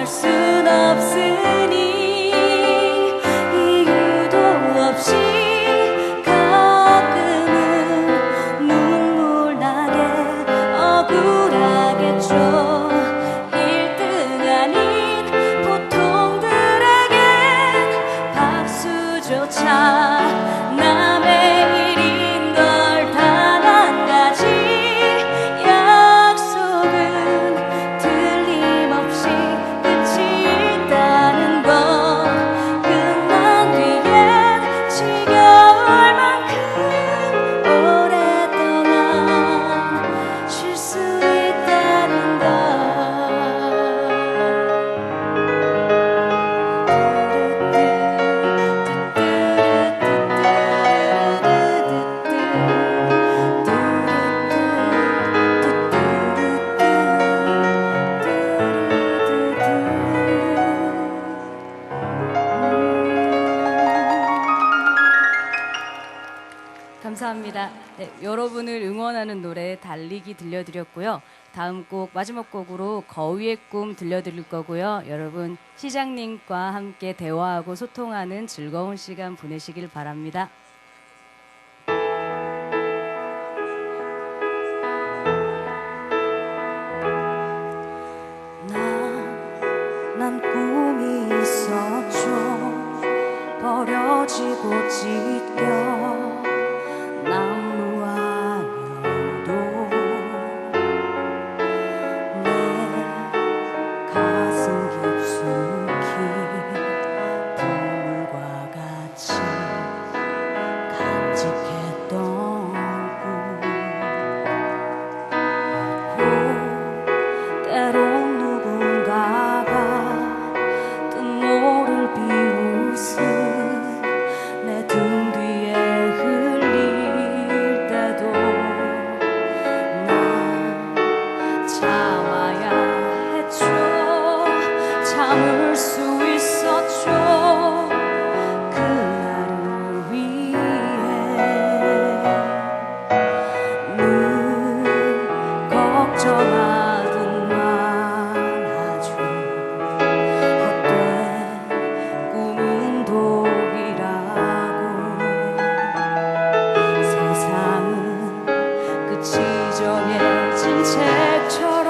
순 없으니 이유도 없이 가끔은 눈물 나게 억울하겠죠. 1등 아닌 보통들에겐 박수조차 남의 일인 걸 단 한 가지 약속은 틀림없이 끝이 있다는 것. 끝난 뒤엔 지겨울 만큼 오랫동안 쉴 수 있다는 것. 감사합니다. 네, 여러분을 응원하는 노래 달리기 들려드렸고요. 다음 곡 마지막 곡으로 거위의 꿈 들려드릴 거고요. 여러분 시장님과 함께 대화하고 소통하는 즐거운 시간 보내시길 바랍니다. 난 꿈이 있었죠. 버려지고 찢겨 나무 아니어도 내 가슴 깊숙이 보물과 같이 간직했던 꿈. 때론 누군가가 뜻모를 비웃음 내 등 뒤에 흘릴 때도 난 참아야 했죠. 참을 수 있었죠. 그날을 위해 늘 걱정하던 하죠. 헛된 꿈은 독이라고. 세상은 끝이 정해진 책처럼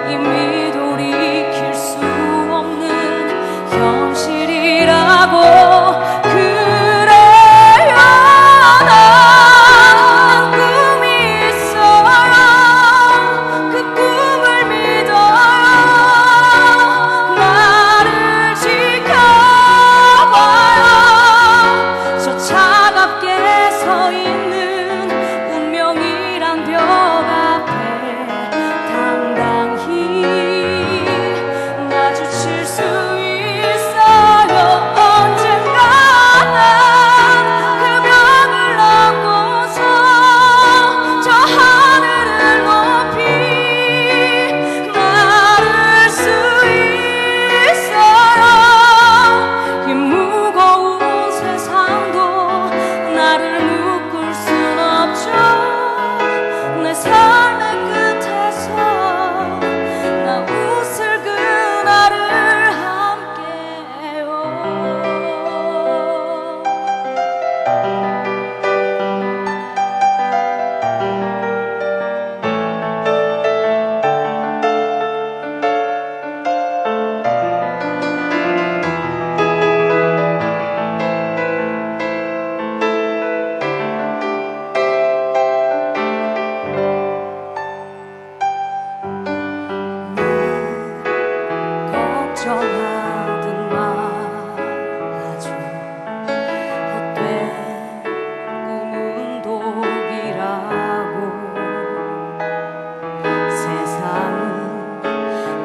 이미 돌이킬 수 없는 현실이라고. 그래요, 난 꿈이 있어요. 그 꿈을 믿어요. 나를 지켜봐요. 저 차갑게 서 있는 운명이란 벽 앞에 당당히 마주칠 수 있어요. 언젠가는 그 벽을 넘고서 저 하늘을 높이 날을 수 있어요. 이 무거운 세상도 나를 묶을 순 없죠. 내 삶의 끝에서 나 웃을 그날을 함께해요. 걱정하든 마죠. 헛된 꿈은 독이라고. 세상은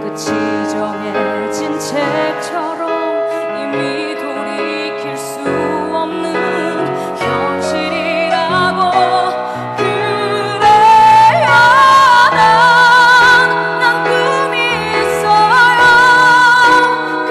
끝이 정해진 책처럼 이미 돌이킬 수 없는 현실이라고. 그래요, 난 꿈이 있어요. 그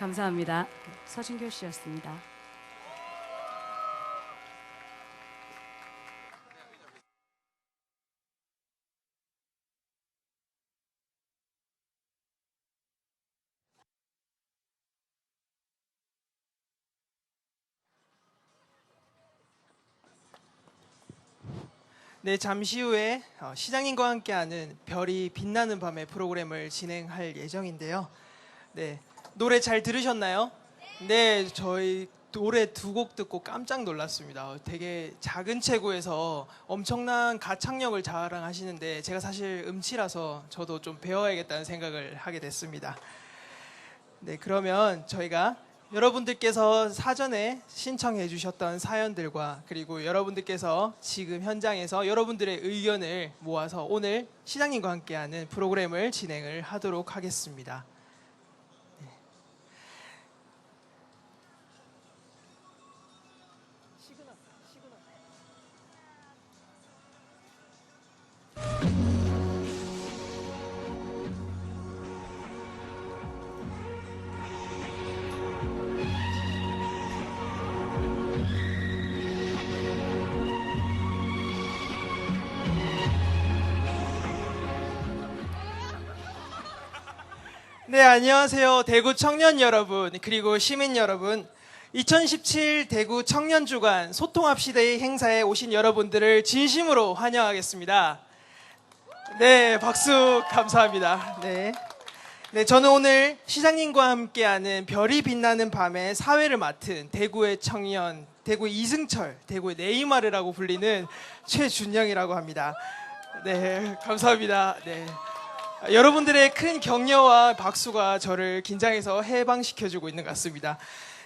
감사합니다. 서준교 씨였습니다. 네, 잠시 후에 시장님과 함께하는 별이 빛나는 밤의 프로그램을 진행할 예정인데요. 네, 노래 잘 들으셨나요? 네, 저희 노래 두 곡 듣고 깜짝 놀랐습니다. 되게 작은 체구에서 엄청난 가창력을 자랑하시는데 제가 사실 음치라서 저도 좀 배워야겠다는 생각을 하게 됐습니다. 네, 그러면 저희가 여러분들께서 사전에 신청해 주셨던 사연들과 그리고 여러분들께서 지금 현장에서 여러분들의 의견을 모아서 오늘 시장님과 함께하는 프로그램을 진행을 하도록 하겠습니다. 네. 네, 안녕하세요. 대구 청년 여러분, 그리고 시민 여러분. 2017 대구 청년주간 소통합시다의 행사에 오신 여러분들을 진심으로 환영하겠습니다. 네, 박수 감사합니다. 네. 네, 저는 오늘 시장님과 함께하는 별이 빛나는 밤의 사회를 맡은 대구의 청년, 대구 이승철, 대구의 네이마르라고 불리는 최준영이라고 합니다. 네, 감사합니다. 네. 여러분들의 큰 격려와 박수가 저를 긴장해서 해방시켜주고 있는 것 같습니다.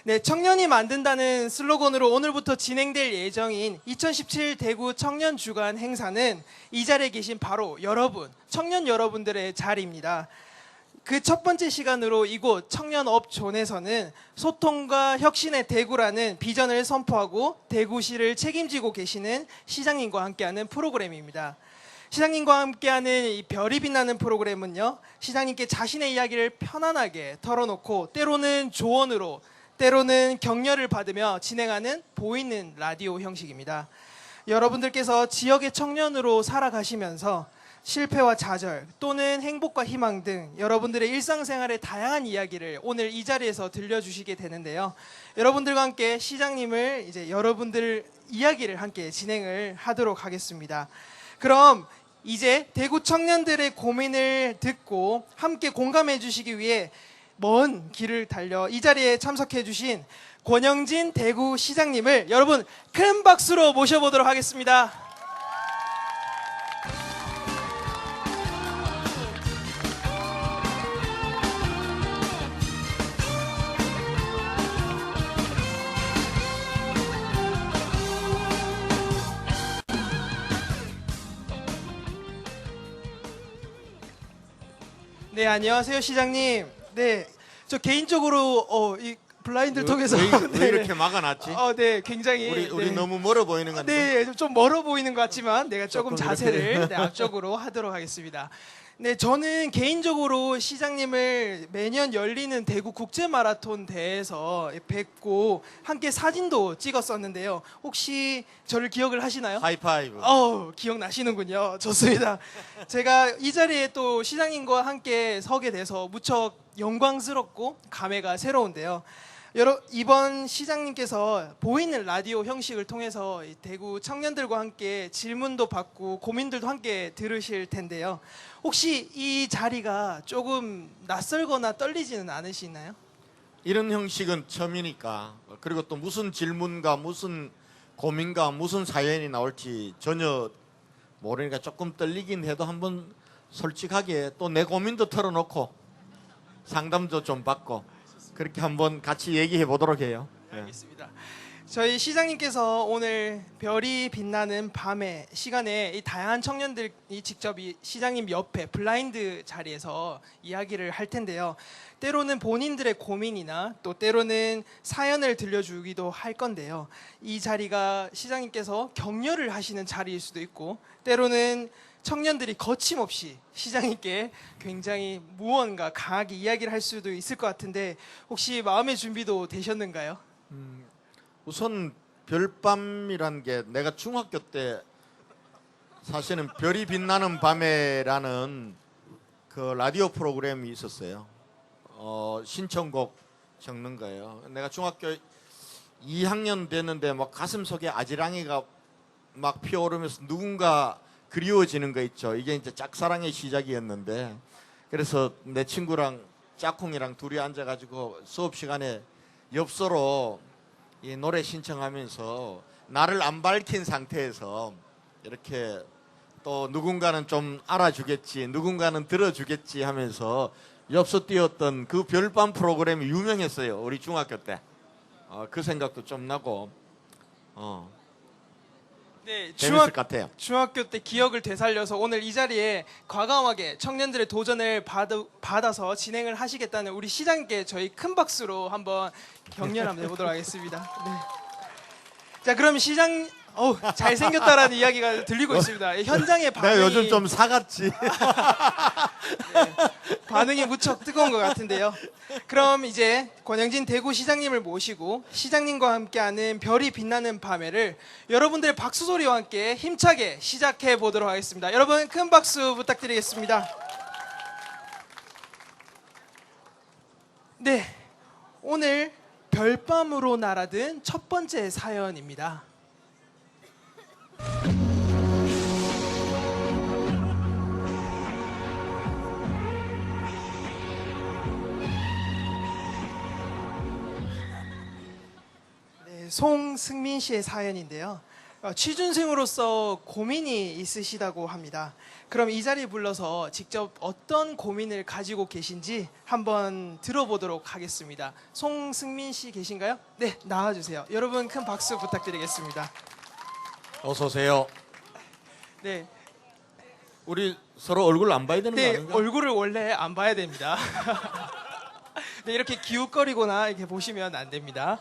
네, 청년이 만든다는 슬로건으로 오늘부터 진행될 예정인 2017 대구 청년주간 행사는 이 자리에 계신 바로 여러분, 청년 여러분들의 자리입니다. 그 첫 번째 시간으로 이곳 청년업존에서는 소통과 혁신의 대구라는 비전을 선포하고 대구시를 책임지고 계시는 시장님과 함께하는 프로그램입니다. 시장님과 함께하는 이 별이 빛나는 프로그램은요, 시장님께 자신의 이야기를 편안하게 털어놓고 때로는 조언으로 때로는 격려를 받으며 진행하는 보이는 라디오 형식입니다. 여러분들께서 지역의 청년으로 살아가시면서 실패와 좌절 또는 행복과 희망 등 여러분들의 일상생활의 다양한 이야기를 오늘 이 자리에서 들려주시게 되는데요. 여러분들과 함께 시장님을 이제 여러분들 이야기를 함께 진행을 하도록 하겠습니다. 그럼 이제 대구 청년들의 고민을 듣고 함께 공감해 주시기 위해 먼 길을 달려 이 자리에 참석해 주신 권영진 대구 시장님을 여러분 큰 박수로 모셔보도록 하겠습니다. 네, 안녕하세요 시장님. 네, 저 개인적으로 이 블라인드를 통해서 왜 이렇게 막아놨지? 네, 굉장히 우리 네. 너무 멀어 보이는 건데. 네, 좀 멀어 보이는 것 같지만 내가 조금 조금 자세를 네, 앞쪽으로 하도록 하겠습니다. 네, 저는 개인적으로 시장님을 매년 열리는 대구 국제 마라톤 대회에서 뵙고 함께 사진도 찍었었는데요. 혹시 저를 기억을 하시나요? 하이파이브. 기억나시는군요. 좋습니다. 제가 이 자리에 또 시장님과 함께 서게 돼서 무척 영광스럽고 감회가 새로운데요. 이번 시장님께서 보이는 라디오 형식을 통해서 이 대구 청년들과 함께 질문도 받고 고민들도 함께 들으실 텐데요. 혹시 이 자리가 조금 낯설거나 떨리지는 않으시나요? 이런 형식은 처음이니까, 그리고 또 무슨 질문과 무슨 고민과 무슨 사연이 나올지 전혀 모르니까 조금 떨리긴 해도 한번 솔직하게 또 내 고민도 털어놓고 상담도 좀 받고 그렇게 한번 같이 얘기해 보도록 해요. 알겠습니다. 저희 시장님께서 오늘 별이 빛나는 밤의 시간에 이 다양한 청년들이 직접 이 시장님 옆에 블라인드 자리에서 이야기를 할 텐데요. 때로는 본인들의 고민이나 또 때로는 사연을 들려주기도 할 건데요. 이 자리가 시장님께서 격려를 하시는 자리일 수도 있고 때로는 청년들이 거침없이 시장님께 굉장히 무언가 강하게 이야기를 할 수도 있을 것 같은데 혹시 마음의 준비도 되셨는가요? 우선 별밤이란 게 내가 중학교 때 사실은 별이 빛나는 밤에라는 그 라디오 프로그램이 있었어요. 신청곡 적는 거예요. 내가 중학교 2학년 됐는데 막 가슴속에 아지랑이가 막 피어오르면서 누군가 그리워지는 거 있죠. 이게 이제 짝사랑의 시작이었는데 그래서 내 친구랑 짝꿍이랑 둘이 앉아가지고 수업 시간에 엽서로 이 노래 신청하면서 나를 안 밝힌 상태에서 이렇게 또 누군가는 좀 알아주겠지, 누군가는 들어주겠지 하면서 엽서 띄웠던 그 별밤 프로그램이 유명했어요. 우리 중학교 때. 그 생각도 좀 나고 네, 재밌을 것 같아요. 중학교 때 기억을 되살려서 오늘 이 자리에 과감하게 청년들의 도전을 받아서 진행을 하시겠다는 우리 시장님께 저희 큰 박수로 한번 격려를 한번 해보도록 하겠습니다. 네. 자, 그럼 시장 잘생겼다라는 이야기가 들리고 있습니다. 현장의 반응이 내가 요즘 좀 사갔지. 반응이 무척 뜨거운 것 같은데요. 그럼 이제 권영진 대구시장님을 모시고 시장님과 함께하는 별이 빛나는 밤에를 여러분들의 박수 소리와 함께 힘차게 시작해 보도록 하겠습니다. 여러분 큰 박수 부탁드리겠습니다. 네, 오늘 별밤으로 날아든 첫 번째 사연입니다. 송승민 씨의 사연인데요. 취준생으로서 고민이 있으시다고 합니다. 그럼 이 자리에 불러서 직접 어떤 고민을 가지고 계신지 한번 들어보도록 하겠습니다. 송승민 씨 계신가요? 네, 나와주세요. 여러분 큰 박수 부탁드리겠습니다. 어서 오세요. 네, 우리 서로 얼굴 안 봐야 되는 거 네, 아닌가? 얼굴을 원래 안 봐야 됩니다. 네, 이렇게 기웃거리거나 이렇게 보시면 안 됩니다.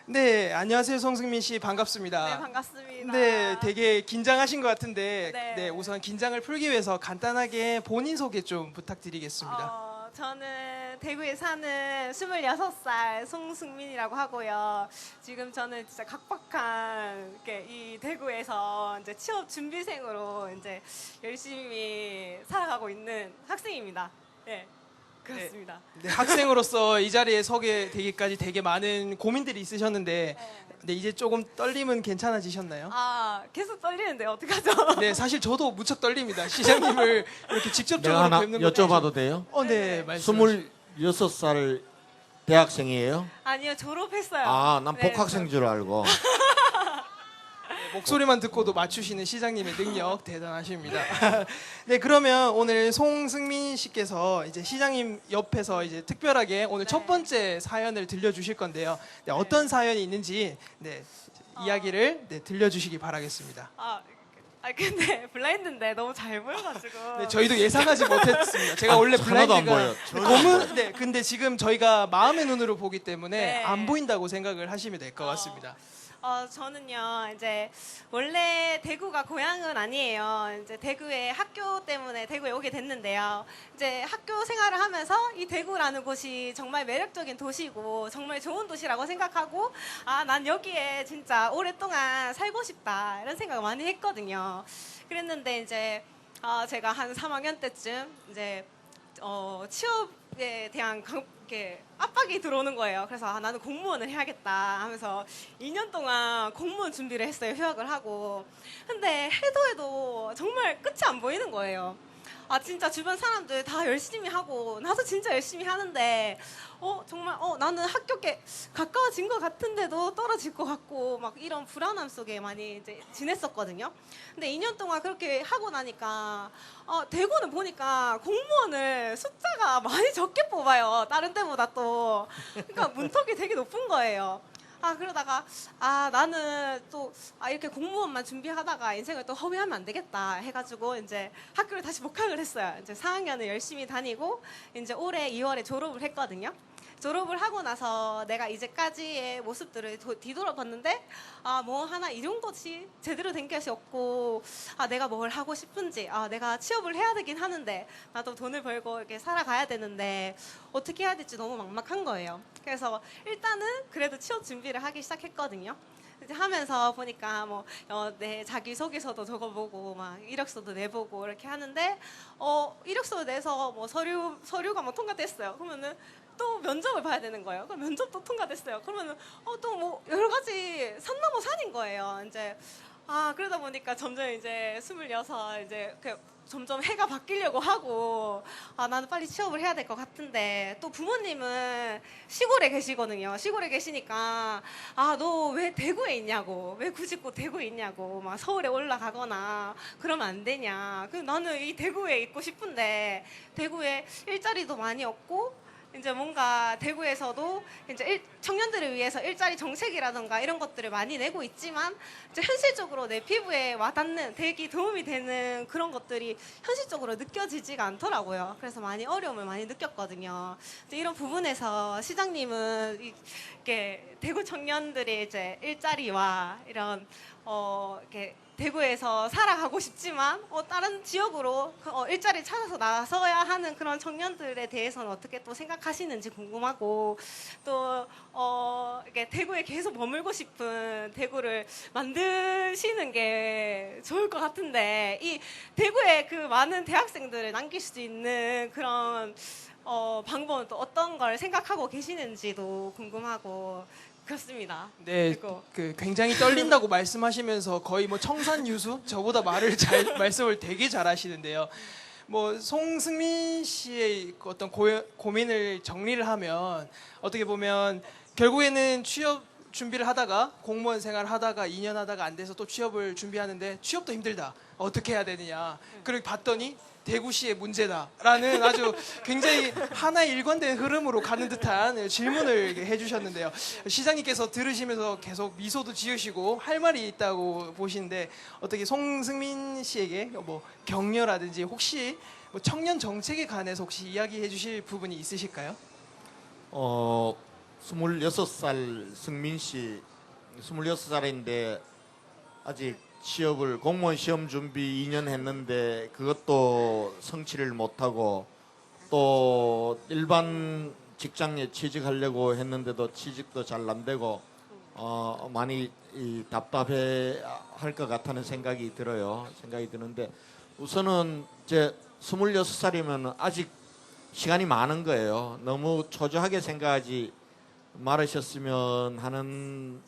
네, 안녕하세요, 송승민 씨. 반갑습니다. 네, 반갑습니다. 네, 되게 긴장하신 것 같은데, 네. 네, 우선 긴장을 풀기 위해서 간단하게 본인 소개 좀 부탁드리겠습니다. 저는 대구에 사는 26살 송승민이라고 하고요. 지금 저는 진짜 각박한 이 대구에서 이제 취업 준비생으로 이제 열심히 살아가고 있는 학생입니다. 네, 그렇습니다. 네, 학생으로서 이 자리에 서게 되기까지 되게 많은 고민들이 있으셨는데, 네, 이제 조금 떨림은 괜찮아지셨나요? 계속 떨리는데 어떡하죠? 네, 사실 저도 무척 떨립니다. 시장님을 이렇게 내가 직접적으로 하나 뵙는 것도 여쭤봐도 돼요? 네, 말씀하세요. 26살 대학생이에요? 아니요, 졸업했어요. 난 네, 복학생 줄 알고. 목소리만 듣고도 맞추시는 시장님의 능력 대단하십니다. 네, 그러면 오늘 송승민 씨께서 이제 시장님 옆에서 이제 특별하게 오늘 첫 번째 사연을 들려주실 건데요. 네, 어떤 사연이 있는지 이야기를 들려주시기 바라겠습니다. 근데 블라인드인데 너무 잘 보여가지고. 네, 저희도 예상하지 못했습니다. 제가 원래 하나도 안 블라인드가 보여. 전혀 안 검은, 네, 근데 지금 저희가 마음의 눈으로 보기 때문에 네. 안 보인다고 생각을 하시면 될 것 같습니다. 저는요, 이제, 원래 대구가 고향은 아니에요. 이제 대구에 학교 때문에 대구에 오게 됐는데요. 이제 학교 생활을 하면서 이 대구라는 곳이 정말 매력적인 도시고, 정말 좋은 도시라고 생각하고, 난 여기에 진짜 오랫동안 살고 싶다. 이런 생각을 많이 했거든요. 그랬는데, 이제, 제가 한 3학년 때쯤, 이제, 취업에 대한 이렇게 압박이 들어오는 거예요. 그래서 나는 공무원을 해야겠다 하면서 2년 동안 공무원 준비를 했어요. 휴학을 하고. 근데 해도 정말 끝이 안 보이는 거예요. 진짜 주변 사람들 다 열심히 하고 나도 진짜 열심히 하는데 정말 나는 합격에 가까워진 것 같은데도 떨어질 것 같고 막 이런 불안함 속에 많이 이제 지냈었거든요. 근데 2년 동안 그렇게 하고 나니까 대구는 보니까 공무원을 숫자가 많이 적게 뽑아요. 다른 때보다 또. 그러니까 문턱이 되게 높은 거예요. 그러다가 나는 또 이렇게 공무원만 준비하다가 인생을 또 허비하면 안 되겠다 해가지고 이제 학교를 다시 복학을 했어요. 이제 4학년을 열심히 다니고 이제 올해 2월에 졸업을 했거든요. 졸업을 하고 나서 내가 이제까지의 모습들을 뒤돌아봤는데 아, 뭐 하나 이런 것이 제대로 된 것이 없고 아, 내가 뭘 하고 싶은지 아, 내가 취업을 해야 되긴 하는데 나도 돈을 벌고 이렇게 살아가야 되는데 어떻게 해야 될지 너무 막막한 거예요. 그래서 일단은 그래도 취업 준비를 하기 시작했거든요. 이제 하면서 보니까 뭐 내 자기소개서도 적어보고 막 이력서도 내보고 이렇게 하는데 이력서 내서 뭐 서류가 뭐 통과됐어요. 그러면은 또 면접을 봐야 되는 거예요. 그럼 면접도 통과됐어요. 그러면은 또 뭐 여러 가지 산 넘어 산인 거예요. 이제 그러다 보니까 점점 이제 26 이제 점점 해가 바뀌려고 하고 나는 빨리 취업을 해야 될 것 같은데 또 부모님은 시골에 계시거든요. 시골에 계시니까 너 왜 대구에 있냐고 왜 굳이 꼭 대구에 있냐고 막 서울에 올라가거나 그러면 안 되냐. 나는 이 대구에 있고 싶은데 대구에 일자리도 많이 없고 이제 뭔가 대구에서도 이제 청년들을 위해서 일자리 정책이라던가 이런 것들을 많이 내고 있지만 이제 현실적으로 내 피부에 와닿는 되게 도움이 되는 그런 것들이 현실적으로 느껴지지가 않더라고요. 그래서 많이 어려움을 많이 느꼈거든요. 이제 이런 부분에서 시장님은 이렇게 대구 청년들의 이제 일자리와 이런 이렇게 대구에서 살아가고 싶지만 다른 지역으로 일자리 찾아서 나서야 하는 그런 청년들에 대해서는 어떻게 또 생각하시는지 궁금하고 또 이렇게 대구에 계속 머물고 싶은 대구를 만드시는 게 좋을 것 같은데 이 대구에 그 많은 대학생들을 남길 수 있는 그런 방법은 또 어떤 걸 생각하고 계시는지도 궁금하고 그렇습니다. 네, 그리고 굉장히 떨린다고 말씀하시면서 거의 뭐 청산유수 저보다 말씀을 되게 잘하시는데요. 뭐 송승민 씨의 어떤 고민을 정리를 하면 어떻게 보면 결국에는 취업 준비를 하다가 공무원 생활 하다가 2년 하다가 안 돼서 또 취업을 준비하는데 취업도 힘들다. 어떻게 해야 되느냐. 그리고 봤더니 대구시의 문제다라는 아주 굉장히 하나의 일관된 흐름으로 가는 듯한 질문을 해주셨는데요. 시장님께서 들으시면서 계속 미소도 지으시고 할 말이 있다고 보시는데 어떻게 송승민 씨에게 뭐 격려라든지 혹시 뭐 청년 정책에 관해서 혹시 이야기해 주실 부분이 있으실까요? 26살 승민 씨 26살인데 아직 취업을 공무원 시험 준비 2년 했는데 그것도 성취를 못하고 또 일반 직장에 취직하려고 했는데도 취직도 잘 안 되고 많이 답답해 할 것 같다는 생각이 들어요. 생각이 드는데 우선은 이제 26살이면 아직 시간이 많은 거예요. 너무 초조하게 생각하지 말으셨으면 하는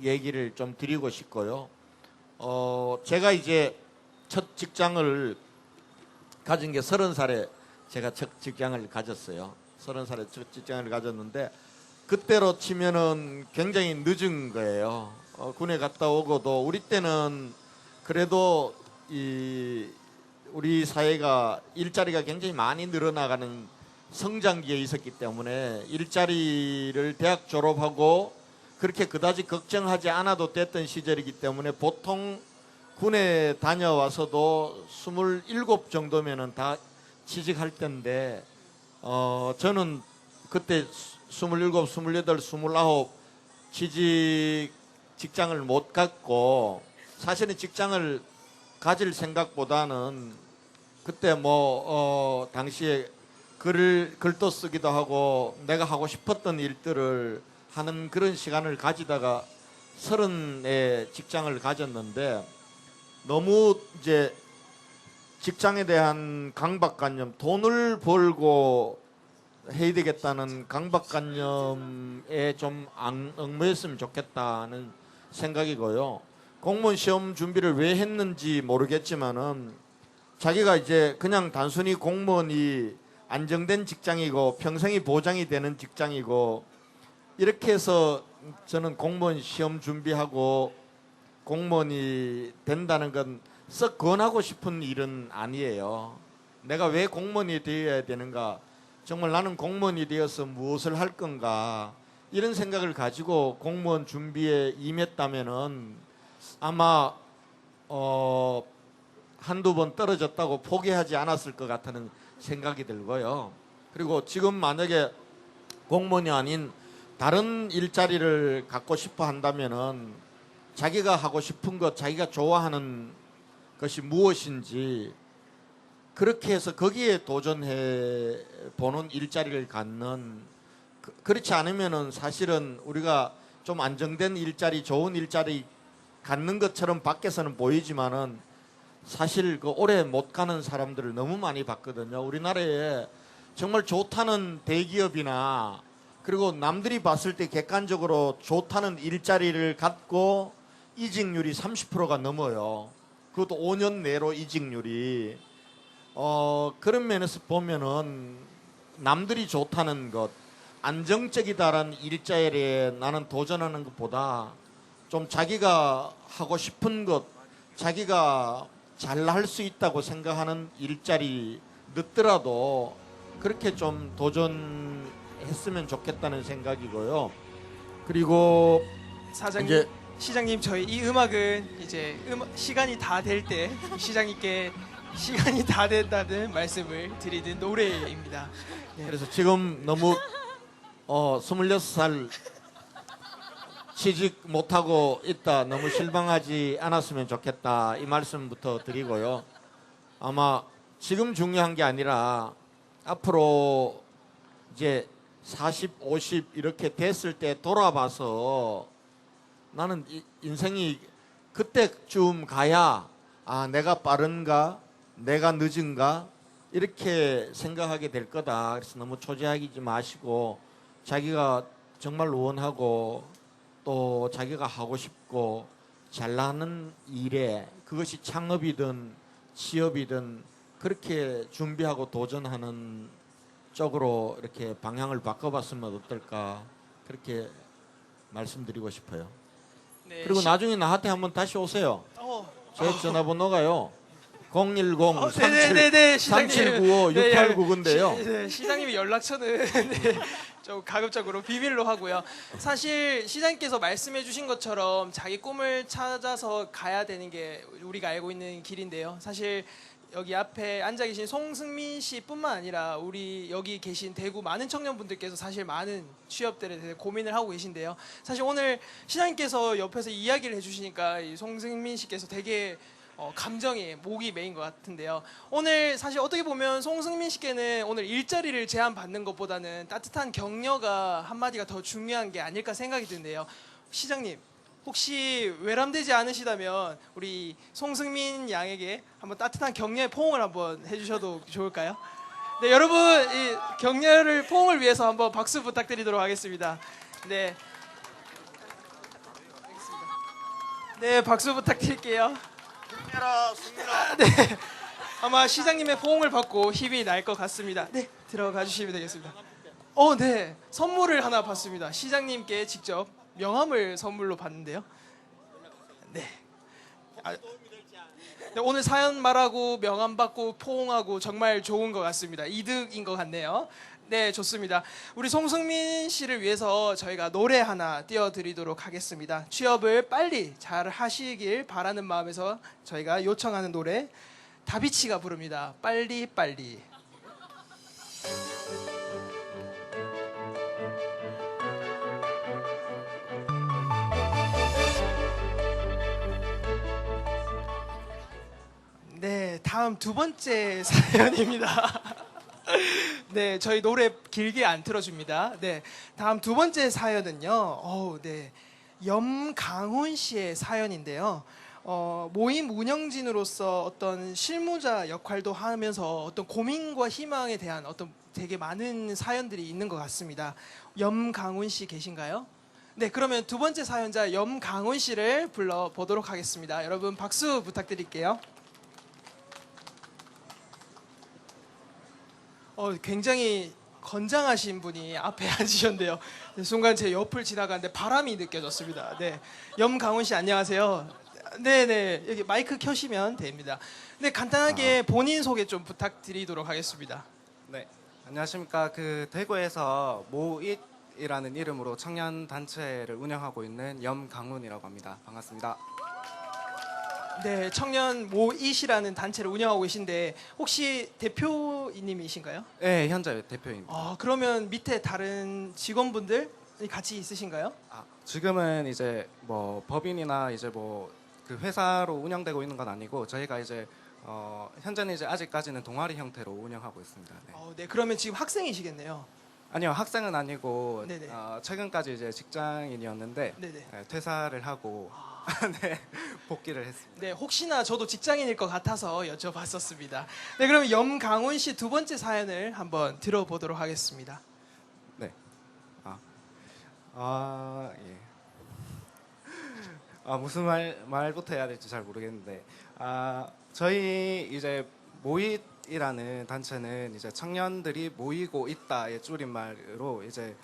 얘기를 좀 드리고 싶고요. 제가 이제 첫 직장을 가진 게 30살에 제가 첫 직장을 가졌어요. 30살에 첫 직장을 가졌는데 그때로 치면은 굉장히 늦은 거예요. 군에 갔다 오고도 우리 때는 그래도 우리 사회가 일자리가 굉장히 많이 늘어나가는 성장기에 있었기 때문에 일자리를 대학 졸업하고 그렇게 그다지 걱정하지 않아도 됐던 시절이기 때문에 보통 군에 다녀와서도 27 정도면은 다 취직할 때인데 저는 그때 27, 28, 29 직장을 못 갖고 사실은 직장을 가질 생각보다는 그때 당시에 글도 쓰기도 하고 내가 하고 싶었던 일들을 하는 그런 시간을 가지다가 30에 직장을 가졌는데 너무 이제 직장에 대한 강박관념, 돈을 벌고 해야 되겠다는 강박관념에 좀 안 얽매였으면 좋겠다는 생각이고요. 공무원 시험 준비를 왜 했는지 모르겠지만은 자기가 이제 그냥 단순히 공무원이 안정된 직장이고 평생이 보장이 되는 직장이고 이렇게 해서 저는 공무원 시험 준비하고 공무원이 된다는 건 썩 권하고 싶은 일은 아니에요. 내가 왜 공무원이 되어야 되는가? 정말 나는 공무원이 되어서 무엇을 할 건가? 이런 생각을 가지고 공무원 준비에 임했다면은 아마 한두 번 떨어졌다고 포기하지 않았을 것 같다는 생각이 들고요. 그리고 지금 만약에 공무원이 아닌 다른 일자리를 갖고 싶어 한다면은 자기가 하고 싶은 것, 자기가 좋아하는 것이 무엇인지 그렇게 해서 거기에 도전해 보는 일자리를 갖는, 그렇지 않으면은 사실은 우리가 좀 안정된 일자리, 좋은 일자리 갖는 것처럼 밖에서는 보이지만은 사실 그 오래 못 가는 사람들을 너무 많이 봤거든요. 우리나라에 정말 좋다는 대기업이나 그리고 남들이 봤을 때 객관적으로 좋다는 일자리를 갖고 이직률이 30%가 넘어요. 그것도 5년 내로 이직률이. 그런 면에서 보면은 남들이 좋다는 것, 안정적이다라는 일자리에 나는 도전하는 것보다 좀 자기가 하고 싶은 것, 자기가 잘 할 수 있다고 생각하는 일자리 늦더라도 그렇게 좀 도전했으면 좋겠다는 생각이고요. 그리고 사장님, 이제 시장님, 저희 이 음악은 이제 시간이 다 될 때 시장님께 시간이 다 됐다는 말씀을 드리는 노래입니다. 네. 그래서 지금 너무 26살 취직 못하고 있다, 너무 실망하지 않았으면 좋겠다, 이 말씀부터 드리고요. 아마 지금 중요한 게 아니라 앞으로 이제 40, 50 이렇게 됐을 때 돌아봐서 나는 인생이 그때쯤 가야 내가 빠른가, 내가 늦은가 이렇게 생각하게 될 거다. 그래서 너무 초조하지 마시고 자기가 정말 원하고 또 자기가 하고 싶고 잘나는 일에, 그것이 창업이든 취업이든 그렇게 준비하고 도전하는 쪽으로 이렇게 방향을 바꿔봤으면 어떨까, 그렇게 말씀드리고 싶어요. 네, 그리고 나중에 나한테 한번 다시 오세요. 제 전화번호가요 010 네네네네, 시장님. 3795 네, 6899인데요. 네, 시장님의 연락처는 네, 좀 가급적으로 비밀로 하고요. 사실 시장님께서 말씀해 주신 것처럼 자기 꿈을 찾아서 가야 되는 게 우리가 알고 있는 길인데요. 사실 여기 앞에 앉아 계신 송승민 씨뿐만 아니라 우리 여기 계신 대구 많은 청년분들께서 사실 많은 취업들에 대해 고민을 하고 계신데요. 사실 오늘 시장님께서 옆에서 이야기를 해주시니까 이 송승민 씨께서 되게 감정이 목이 메인 것 같은데요. 오늘 사실 어떻게 보면 송승민 씨께는 오늘 일자리를 제안받는 것보다는 따뜻한 격려가 한마디가 더 중요한 게 아닐까 생각이 드는데요. 시장님, 혹시 외람되지 않으시다면 우리 송승민 양에게 한번 따뜻한 격려의 포옹을 한번 해주셔도 좋을까요? 네, 여러분, 이 격려를 포옹을 위해서 한번 박수 부탁드리도록 하겠습니다. 네, 네, 박수 부탁드릴게요. 네, 아마 시장님의 포옹을 받고 힘이 날 것 같습니다. 네, 들어가 주시면 되겠습니다. 네, 선물을 하나 받습니다. 시장님께 직접 명함을 선물로 받는데요. 네. 네, 오늘 사연 말하고 명함 받고 포옹하고 정말 좋은 것 같습니다. 이득인 것 같네요. 네, 좋습니다. 우리 송승민 씨를 위해서 저희가 노래 하나 띄워드리도록 하겠습니다. 취업을 빨리 잘 하시길 바라는 마음에서 저희가 요청하는 노래, 다비치가 부릅니다. 빨리 빨리. 네, 다음 두 번째 사연입니다. 네, 저희 노래 길게 안 틀어줍니다. 네, 다음 두 번째 사연은요. 네, 염강훈 씨의 사연인데요. 모임 운영진으로서 어떤 실무자 역할도 하면서 어떤 고민과 희망에 대한 어떤 되게 많은 사연들이 있는 것 같습니다. 염강훈 씨 계신가요? 네, 그러면 두 번째 사연자 염강훈 씨를 불러보도록 하겠습니다. 여러분 박수 부탁드릴게요. 굉장히 건장하신 분이 앞에 앉으셨는데요. 네, 순간 제 옆을 지나가는데 바람이 느껴졌습니다. 네, 염강훈 씨 안녕하세요. 네네, 여기 마이크 켜시면 됩니다. 네, 간단하게 본인 소개 좀 부탁드리도록 하겠습니다. 네, 안녕하십니까. 대구에서 모잇이라는 이름으로 청년 단체를 운영하고 있는 염강훈이라고 합니다. 반갑습니다. 네, 청년 모잇이라는 단체를 운영하고 계신데 혹시 대표님이신가요? 네, 현재 대표입니다. 그러면 밑에 다른 직원분들이 같이 있으신가요? 지금은 이제 뭐 법인이나 이제 뭐 그 회사로 운영되고 있는 건 아니고 저희가 이제 현재는 이제 아직까지는 동아리 형태로 운영하고 있습니다. 네. 네, 그러면 지금 학생이시겠네요. 아니요, 학생은 아니고 네네. 최근까지 이제 직장인이었는데 네네. 퇴사를 하고 네, 복귀를 했습니다. 네, 혹시나 저도 직장인일 것 같아서 여쭤봤었습니다. 네, 그럼 염강훈 씨 두 번째 사연을 한번 들어보도록 하겠습니다. 네. 예. 무슨 말부터 해야 될지 잘 모르겠는데, 저희 이제 모잇이라는 단체는 이제 청년들이 모이고 있다의 줄임말로 이제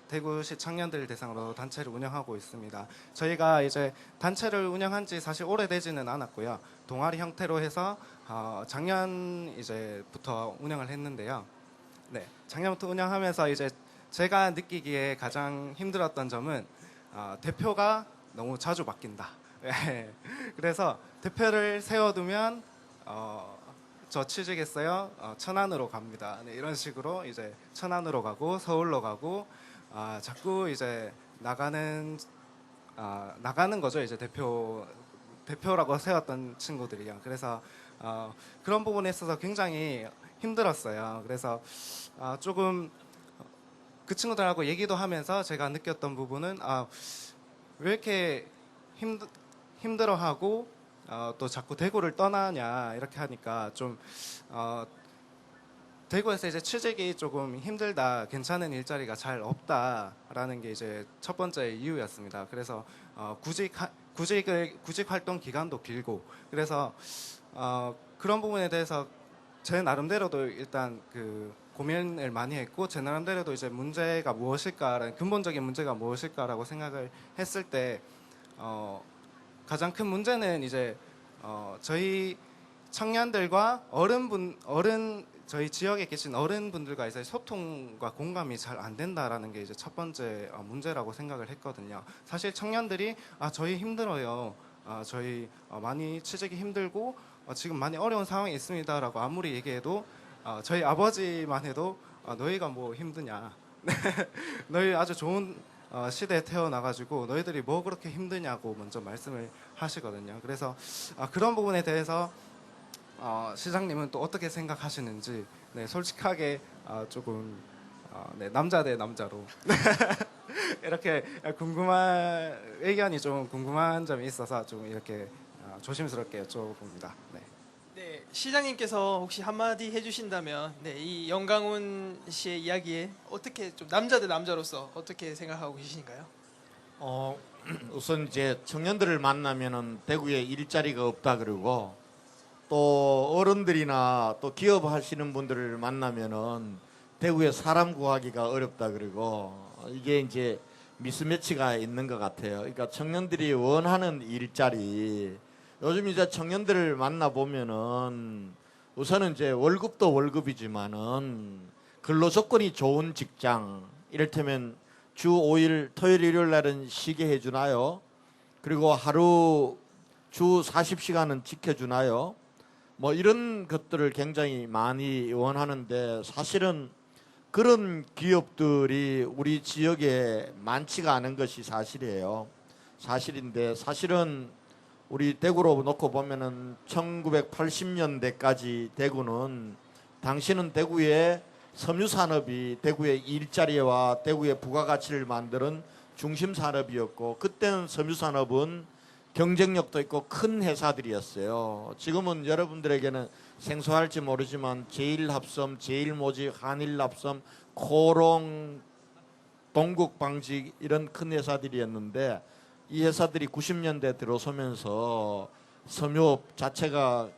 대구시 청년들 대상으로 단체를 운영하고 있습니다. 저희가 이제 단체를 운영한 지 사실 오래되지는 않았고요. 동아리 형태로 해서 작년 이제부터 운영을 했는데요. 네, 작년부터 운영하면서 이제 제가 느끼기에 가장 힘들었던 점은 대표가 너무 자주 바뀐다. 예. 그래서 대표를 세워두면 저 취직했어요. 천안으로 갑니다. 네, 이런 식으로 이제 천안으로 가고 서울로 가고 자꾸 이제 나가는 거죠. 이제 대표라고 세웠던 친구들이요. 그래서 그런 부분에 있어서 굉장히 힘들었어요. 그래서 조금 그 친구들하고 얘기도 하면서 제가 느꼈던 부분은 왜 이렇게 힘들어하고 또 자꾸 대구를 떠나냐 이렇게 하니까 좀 대구에서 이제 취직이 조금 힘들다, 괜찮은 일자리가 잘 없다라는 게 이제 첫 번째 이유였습니다. 그래서 구직 활동 기간도 길고 그래서 그런 부분에 대해서 제 나름대로도 일단 그 고민을 많이 했고 제 나름대로도 이제 문제가 무엇일까라는 근본적인 문제가 무엇일까라고 생각을 했을 때 가장 큰 문제는 이제 저희 청년들과 저희 지역에 계신 어른분들과 이제 소통과 공감이 잘 안 된다라는 게 이제 첫 번째 문제라고 생각을 했거든요. 사실 청년들이 저희 힘들어요. 저희 많이 취직이 힘들고 지금 많이 어려운 상황이 있습니다라고 아무리 얘기해도 저희 아버지만 해도 너희가 뭐 힘드냐. 너희 아주 좋은 시대에 태어나가지고 너희들이 뭐 그렇게 힘드냐고 먼저 말씀을 하시거든요. 그래서 그런 부분에 대해서 시장님은 또 어떻게 생각하시는지 네, 솔직하게 조금 네, 남자 대 남자로 이렇게 의견이 좀 궁금한 점이 있어서 좀 이렇게 조심스럽게 여쭤봅니다. 네. 네, 시장님께서 혹시 한마디 해주신다면 네, 이 염강훈 씨의 이야기에 어떻게 좀 남자 대 남자로서 어떻게 생각하고 계신가요? 우선 이제 청년들을 만나면은 대구에 일자리가 없다 그러고 또 어른들이나 또 기업 하시는 분들을 만나면은 대구에 사람 구하기가 어렵다 그러고 이게 이제 미스매치가 있는 것 같아요. 그러니까 청년들이 원하는 일자리 요즘 이제 청년들을 만나 보면은 우선은 이제 월급도 월급이지만은 근로 조건이 좋은 직장 이를테면 주 5일 토요일 일요일 날은 쉬게 해주나요? 그리고 하루 주 40시간은 지켜주나요? 뭐 이런 것들을 굉장히 많이 원하는데 사실은 그런 기업들이 우리 지역에 많지가 않은 것이 사실이에요. 사실인데 사실은 우리 대구로 놓고 보면은 1980년대까지 대구는 당시는 대구의 섬유산업이 대구의 일자리와 대구의 부가가치를 만드는 중심 산업이었고 그때는 섬유산업은 경쟁력도 있고 큰 회사들이었어요. 지금은 여러분들에게는 생소할지 모르지만 제일합섬, 제일모직, 한일납섬, 코롱, 동국방직 이런 큰 회사들이었는데 이 회사들이 90년대 들어서면서 섬유업 자체가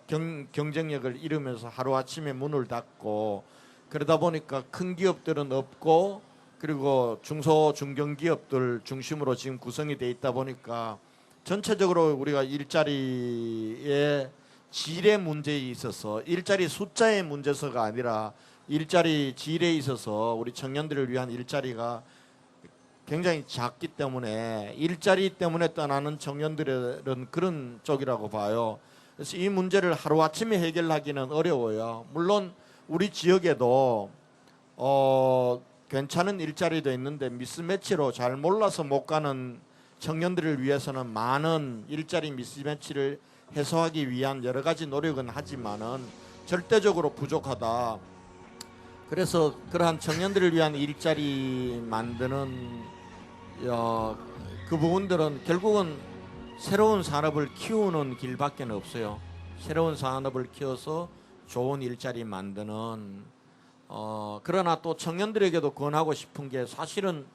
경쟁력을 잃으면서 하루아침에 문을 닫고 그러다 보니까 큰 기업들은 없고 그리고 중소 중견기업들 중심으로 지금 구성이 돼 있다 보니까 전체적으로 우리가 일자리의 질의 문제에 있어서 일자리 숫자의 문제서가 아니라 일자리 질에 있어서 우리 청년들을 위한 일자리가 굉장히 작기 때문에 일자리 때문에 떠나는 청년들은 그런 쪽이라고 봐요. 그래서 이 문제를 하루아침에 해결하기는 어려워요. 물론 우리 지역에도 괜찮은 일자리도 있는데 미스매치로 잘 몰라서 못 가는 청년들을 위해서는 많은 일자리 미스매치를 해소하기 위한 여러 가지 노력은 하지만은 절대적으로 부족하다. 그래서 그러한 청년들을 위한 일자리 만드는 그 부분들은 결국은 새로운 산업을 키우는 길밖에 없어요. 새로운 산업을 키워서 좋은 일자리 만드는 그러나 또 청년들에게도 권하고 싶은 게 사실은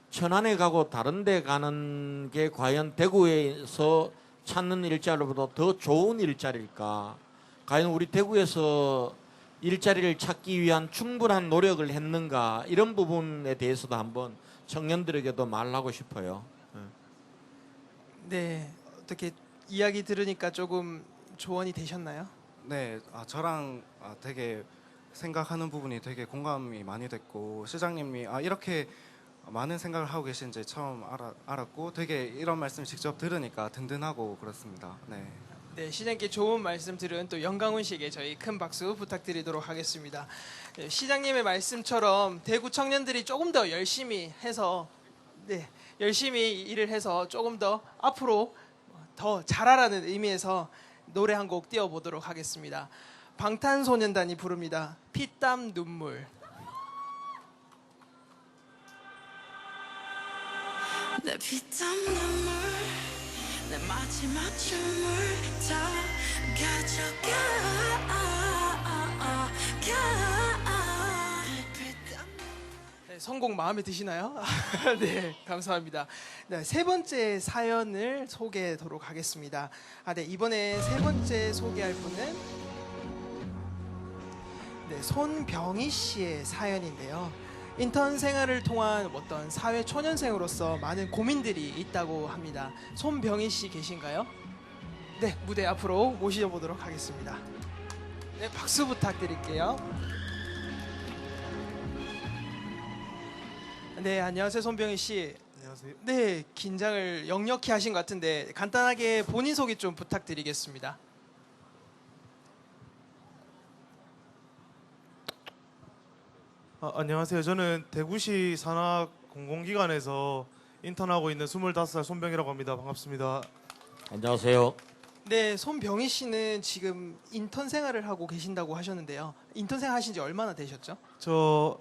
천안에 가고 다른 데 가는 게 과연 대구에서 찾는 일자리보다 더 좋은 일자리일까? 과연 우리 대구에서 일자리를 찾기 위한 충분한 노력을 했는가? 이런 부분에 대해서도 한번 청년들에게도 말하고 싶어요. 네, 어떻게 이야기 들으니까 조금 조언이 되셨나요? 네, 저랑 되게 생각하는 부분이 되게 공감이 많이 됐고 시장님이 이렇게 많은 생각을 하고 계신지 처음 알았고 되게 이런 말씀 직접 들으니까 든든하고 그렇습니다. 네. 네, 시장님께 좋은 말씀 들은 또 영강훈 씨에게 저희 큰 박수 부탁드리도록 하겠습니다. 네, 시장님의 말씀처럼 대구 청년들이 조금 더 열심히 해서 열심히 일을 해서 조금 더 앞으로 더 잘하라는 의미에서 노래 한 곡 띄워보도록 하겠습니다. 방탄소년단이 부릅니다. 피땀 눈물. 내 피땀 눈물 내 마지막 춤을 다 가져가. 네, 선곡 마음에 드시나요? 네, 감사합니다. 네, 세 번째 사연을 소개하도록 하겠습니다. 네, 이번에 세 번째 소개할 분은 손병희 씨의 사연인데요. 인턴 생활을 통한 어떤 사회 초년생으로서 많은 고민들이 있다고 합니다. 손병희 씨 계신가요? 네, 무대 앞으로 모셔보도록 하겠습니다. 네, 박수 부탁드릴게요. 네, 안녕하세요, 손병희 씨. 안녕하세요. 네, 긴장을 역력히 하신 것 같은데 간단하게 본인 소개 좀 부탁드리겠습니다. 안녕하세요. 저는 대구시 산학공공기관에서 인턴하고 있는 25살 손병이라고 합니다. 반갑습니다. 안녕하세요. 네, 손병희 씨는 지금 인턴 생활을 하고 계신다고 하셨는데요. 인턴 생활 하신 지 얼마나 되셨죠? 저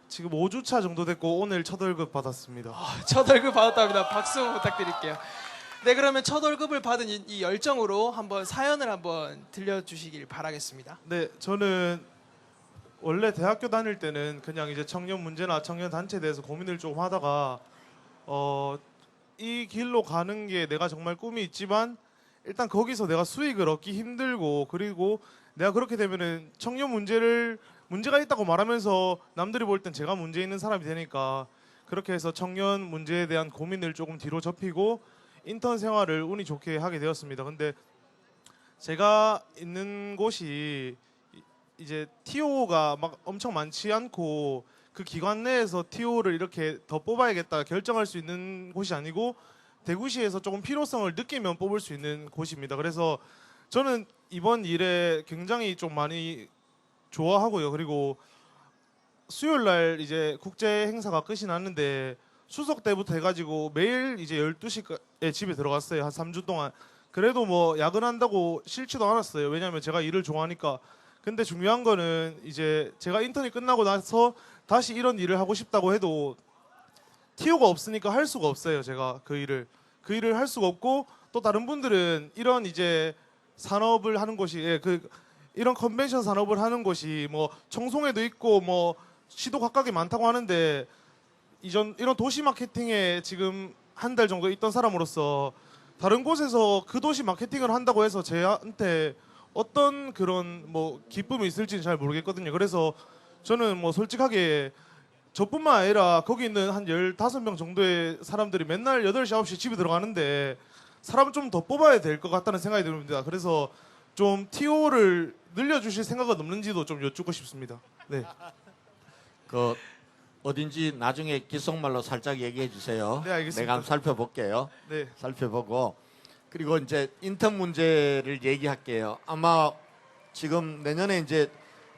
지금 5주차 정도 됐고 오늘 첫 월급 받았습니다. 첫 월급 받았답니다. 박수 부탁드릴게요. 네, 그러면 첫 월급을 받은 이 열정으로 한번 사연을 한번 들려주시길 바라겠습니다. 네, 저는 원래 대학교 다닐 때는 그냥 이제 청년 문제나 청년 단체에 대해서 고민을 조금 하다가 이 길로 가는 게 내가 정말 꿈이 있지만 일단 거기서 내가 수익을 얻기 힘들고 그리고 내가 그렇게 되면은 청년 문제가 있다고 말하면서 남들이 볼 땐 제가 문제 있는 사람이 되니까 그렇게 해서 청년 문제에 대한 고민을 조금 뒤로 접히고 인턴 생활을 운이 좋게 하게 되었습니다. 근데 제가 있는 곳이 이제 TO가 막 엄청 많지 않고 그 기관 내에서 TO를 이렇게 더 뽑아야겠다 결정할 수 있는 곳이 아니고 대구시에서 조금 필요성을 느끼면 뽑을 수 있는 곳입니다. 그래서 저는 이번 일에 굉장히 좀 많이 좋아하고요. 그리고 수요일 날 이제 국제 행사가 끝이 났는데 추석 때부터 해가지고 매일 이제 12시에 집에 들어갔어요. 한 3주 동안. 그래도 뭐 야근한다고 싫지도 않았어요. 왜냐하면 제가 일을 좋아하니까. 근데 중요한 거는 이제 제가 인턴이 끝나고 나서 다시 이런 일을 하고 싶다고 해도 TO가 없으니까 할 수가 없어요. 제가 그 일을 할 수가 없고 또 다른 분들은 이런 이제 산업을 하는 곳이 이런 컨벤션 산업을 하는 곳이 뭐 청송에도 있고 뭐 시도 각각이 많다고 하는데 이런 도시 마케팅에 지금 한 달 정도 있던 사람으로서 다른 곳에서 그 도시 마케팅을 한다고 해서 저한테 어떤 그런 뭐 기쁨이 있을지는 잘 모르겠거든요. 그래서 저는 뭐 솔직하게 저뿐만 아니라 거기 있는 한 15명 정도의 사람들이 맨날 8시, 9시 집에 들어가는데 사람 좀 더 뽑아야 될 것 같다는 생각이 듭니다. 그래서 좀 TO를 늘려주실 생각은 없는지도 좀 여쭙고 싶습니다. 네. 어딘지 나중에 귓속말로 살짝 얘기해 주세요. 네, 알겠습니다. 내가 한번 살펴볼게요. 네. 살펴보고 그리고 이제 인턴 문제를 얘기할게요. 아마 지금 내년에 이제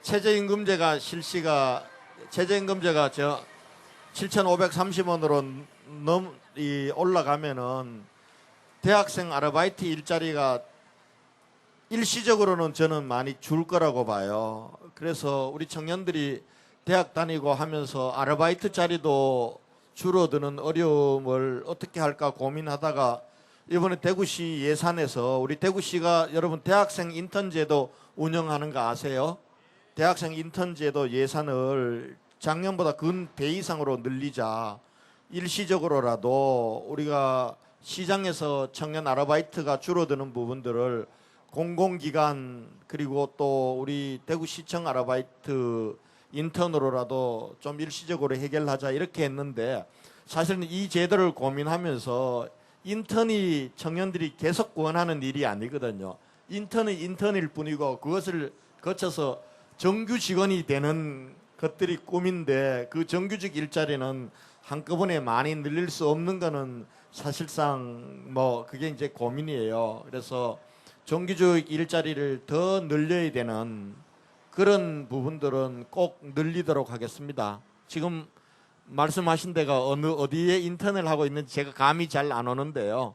최저임금제가 최저임금제가 7,530원으로 올라가면은 대학생 아르바이트 일자리가 일시적으로는 저는 많이 줄 거라고 봐요. 그래서 우리 청년들이 대학 다니고 하면서 아르바이트 자리도 줄어드는 어려움을 어떻게 할까 고민하다가 이번에 대구시 예산에서 우리 대구시가 여러분 대학생 인턴제도 운영하는 거 아세요? 대학생 인턴제도 예산을 작년보다 근 배 이상으로 늘리자. 일시적으로라도 우리가 시장에서 청년 아르바이트가 줄어드는 부분들을 공공기관 그리고 또 우리 대구시청 아르바이트 인턴으로라도 좀 일시적으로 해결하자 이렇게 했는데 사실은 이 제도를 고민하면서 인턴이 청년들이 계속 원하는 일이 아니거든요. 인턴은 인턴일 뿐이고 그것을 거쳐서 정규 직원이 되는 것들이 꿈인데 그 정규직 일자리는 한꺼번에 많이 늘릴 수 없는 거는 사실상 뭐 그게 이제 고민이에요. 그래서 정규직 일자리를 더 늘려야 되는 그런 부분들은 꼭 늘리도록 하겠습니다. 지금 말씀하신 데가 어디에 인턴을 하고 있는지 제가 감이 잘 안 오는데요.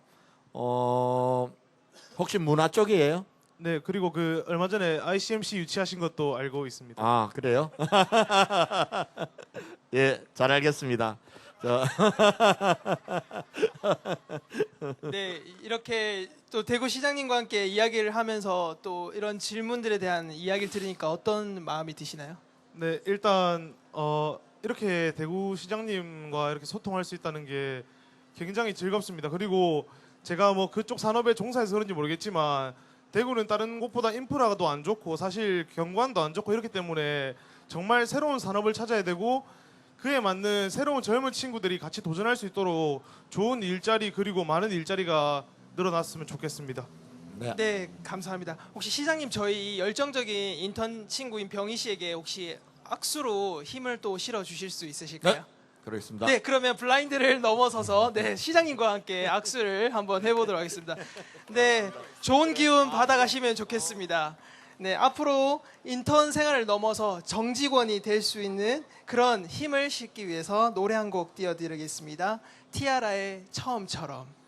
혹시 문화 쪽이에요? 네, 그리고 그 얼마 전에 ICMC 유치하신 것도 알고 있습니다. 아, 그래요? 예, 잘 알겠습니다. 네, 이렇게 또 대구시장님과 함께 이야기를 하면서 또 이런 질문들에 대한 이야기를 들으니까 어떤 마음이 드시나요? 네, 일단 이렇게 대구시장님과 이렇게 소통할 수 있다는 게 굉장히 즐겁습니다. 그리고 제가 뭐 그쪽 산업에 종사해서 그런지 모르겠지만 대구는 다른 곳보다 인프라도 안 좋고 사실 경관도 안 좋고 이렇기 때문에 정말 새로운 산업을 찾아야 되고 그에 맞는 새로운 젊은 친구들이 같이 도전할 수 있도록 좋은 일자리 그리고 많은 일자리가 늘어났으면 좋겠습니다. 네, 감사합니다. 혹시 시장님 저희 이 열정적인 인턴 친구인 병희 씨에게 혹시 악수로 힘을 또 실어 주실 수 있으실까요? 네, 그렇습니다. 네, 그러면 블라인드를 넘어서서 네, 시장님과 함께 악수를 한번 해보도록 하겠습니다. 네, 좋은 기운 받아가시면 좋겠습니다. 네, 앞으로 인턴 생활을 넘어서 정직원이 될 수 있는 그런 힘을 싣기 위해서 노래 한 곡 띄워드리겠습니다. 티아라의 처음처럼.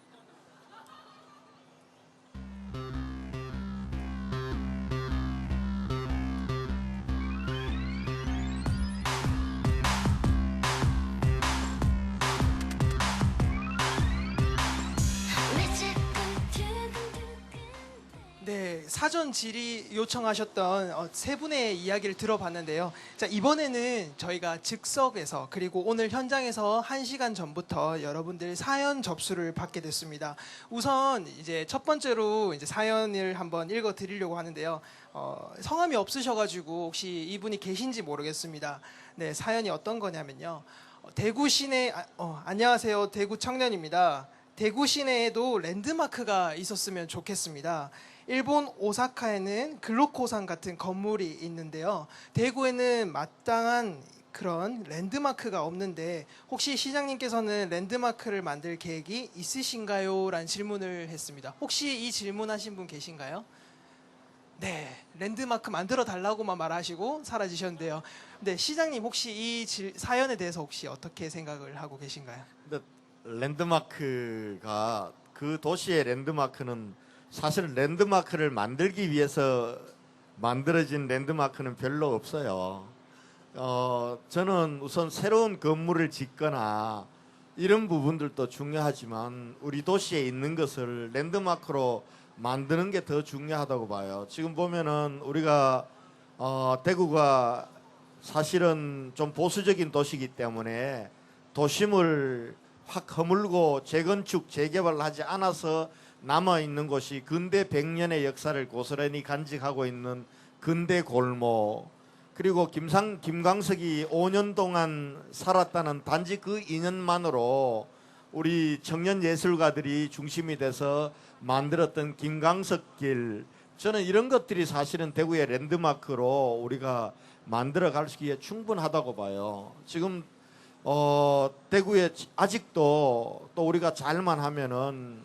네, 사전 질의 요청하셨던 세 분의 이야기를 들어봤는데요. 자, 이번에는 저희가 즉석에서 그리고 오늘 현장에서 1시간 전부터 여러분들 사연 접수를 받게 됐습니다. 우선 이제 첫 번째로 이제 사연을 한번 읽어 드리려고 하는데요. 성함이 없으셔가지고 혹시 이분이 계신지 모르겠습니다. 네, 사연이 어떤 거냐면요. 대구 시내 안녕하세요, 대구 청년입니다. 대구 시내에도 랜드마크가 있었으면 좋겠습니다. 일본 오사카에는 글로코산 같은 건물이 있는데요. 대구에는 마땅한 그런 랜드마크가 없는데 혹시 시장님께서는 랜드마크를 만들 계획이 있으신가요? 라는 질문을 했습니다. 혹시 이 질문하신 분 계신가요? 네, 랜드마크 만들어 달라고만 말하시고 사라지셨는데요. 네, 시장님 혹시 이 사연에 대해서 혹시 어떻게 생각을 하고 계신가요? 근데 랜드마크가 그 도시의 랜드마크는 사실 랜드마크를 만들기 위해서 만들어진 랜드마크는 별로 없어요. 저는 우선 새로운 건물을 짓거나 이런 부분들도 중요하지만 우리 도시에 있는 것을 랜드마크로 만드는 게 더 중요하다고 봐요. 지금 보면은 우리가 대구가 사실은 좀 보수적인 도시이기 때문에 도심을 확 허물고 재건축, 재개발하지 않아서 남아있는 곳이 근대 100년의 역사를 고스란히 간직하고 있는 근대 골목, 그리고 김광석이 5년 동안 살았다는 단지 그 인연만으로 우리 청년 예술가들이 중심이 돼서 만들었던 김광석길, 저는 이런 것들이 사실은 대구의 랜드마크로 우리가 만들어 가기에 충분하다고 봐요. 지금 대구에 아직도 또 우리가 잘만 하면은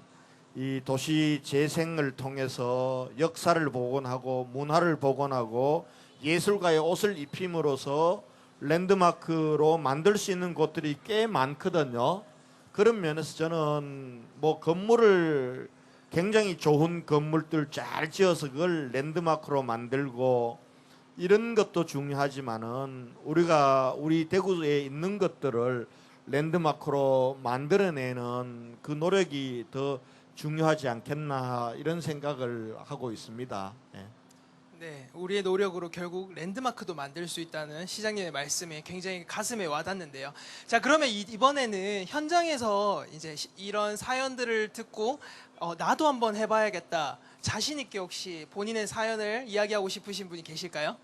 이 도시 재생을 통해서 역사를 복원하고 문화를 복원하고 예술가의 옷을 입힘으로써 랜드마크로 만들 수 있는 곳들이 꽤 많거든요. 그런 면에서 저는 뭐 건물을 굉장히 좋은 건물들 잘 지어서 그걸 랜드마크로 만들고 이런 것도 중요하지만은 우리 대구에 있는 것들을 랜드마크로 만들어내는 그 노력이 더 중요하지 않겠나 이런 생각을 하고 있습니다. 네. 네, 우리의 노력으로 결국 랜드마크도 만들 수 있다는 시장님의 말씀에 굉장히 가슴에 와닿는데요. 자, 그러면 이번에는 현장에서 이제 이런 사연들을 듣고 나도 한번 해봐야겠다. 자신 있게 혹시 본인의 사연을 이야기하고 싶으신 분이 계실까요?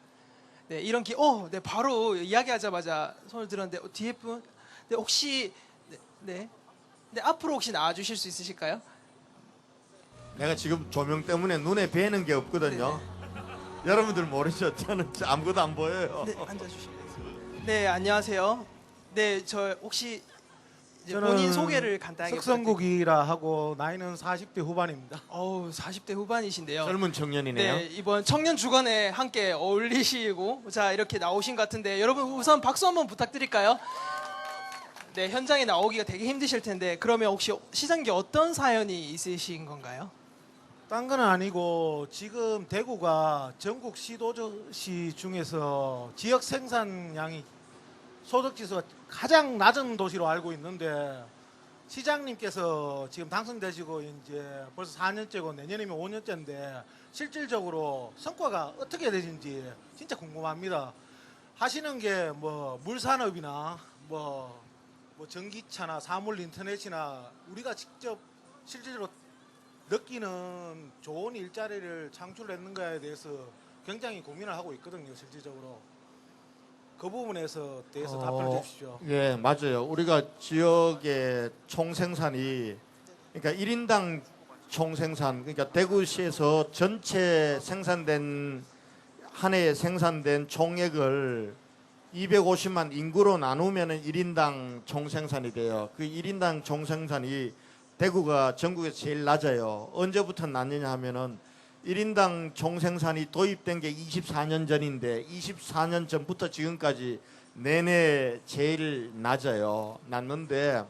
네, 이런 네, 바로 이야기하자마자 손을 들었는데 뒤에 분, 네, 혹시 네, 앞으로 혹시 나와주실 수 있으실까요? 내가 지금 조명 때문에 눈에 뵈는 게 없거든요. 여러분들 모르죠? 저는 아무것도 안 보여요. 네, 앉아주시면 되겠습니다. 네, 안녕하세요. 네, 저 혹시 이제 저는 본인 소개를 간단하게 석성국이라 하고 나이는 40대 후반입니다. 어우, 40대 후반이신데요. 젊은 청년이네요. 네, 이번 청년 주간에 함께 어울리시고 자 이렇게 나오신 것 같은데 여러분 우선 박수 한번 부탁드릴까요? 네, 현장에 나오기가 되게 힘드실 텐데 그러면 혹시 시장님 어떤 사연이 있으신 건가요? 딴 건 아니고 지금 대구가 전국 시도시 중에서 지역 생산량이 소득지수가 가장 낮은 도시로 알고 있는데 시장님께서 지금 당선되시고 이제 벌써 4년째고 내년이면 5년째인데 실질적으로 성과가 어떻게 되는지 진짜 궁금합니다. 하시는 게 뭐 물산업이나 뭐 전기차나 사물 인터넷이나 우리가 직접 실질적으로 느끼는 좋은 일자리를 창출했는가에 대해서 굉장히 고민을 하고 있거든요. 실질적으로 그 부분에서 대해서 답변을 주십시오. 예, 맞아요. 우리가 지역의 총생산이 그러니까 1인당 총생산 그러니까 대구시에서 전체 생산된 한 해에 생산된 총액을 250만 인구로 나누면은 1인당 총생산이 돼요. 그 1인당 총생산이 대구가 전국에서 제일 낮아요. 언제부터 낮느냐 하면은 1인당 총생산이 도입된 게 24년 전인데 24년 전부터 지금까지 내내 제일 낮아요. 낮는데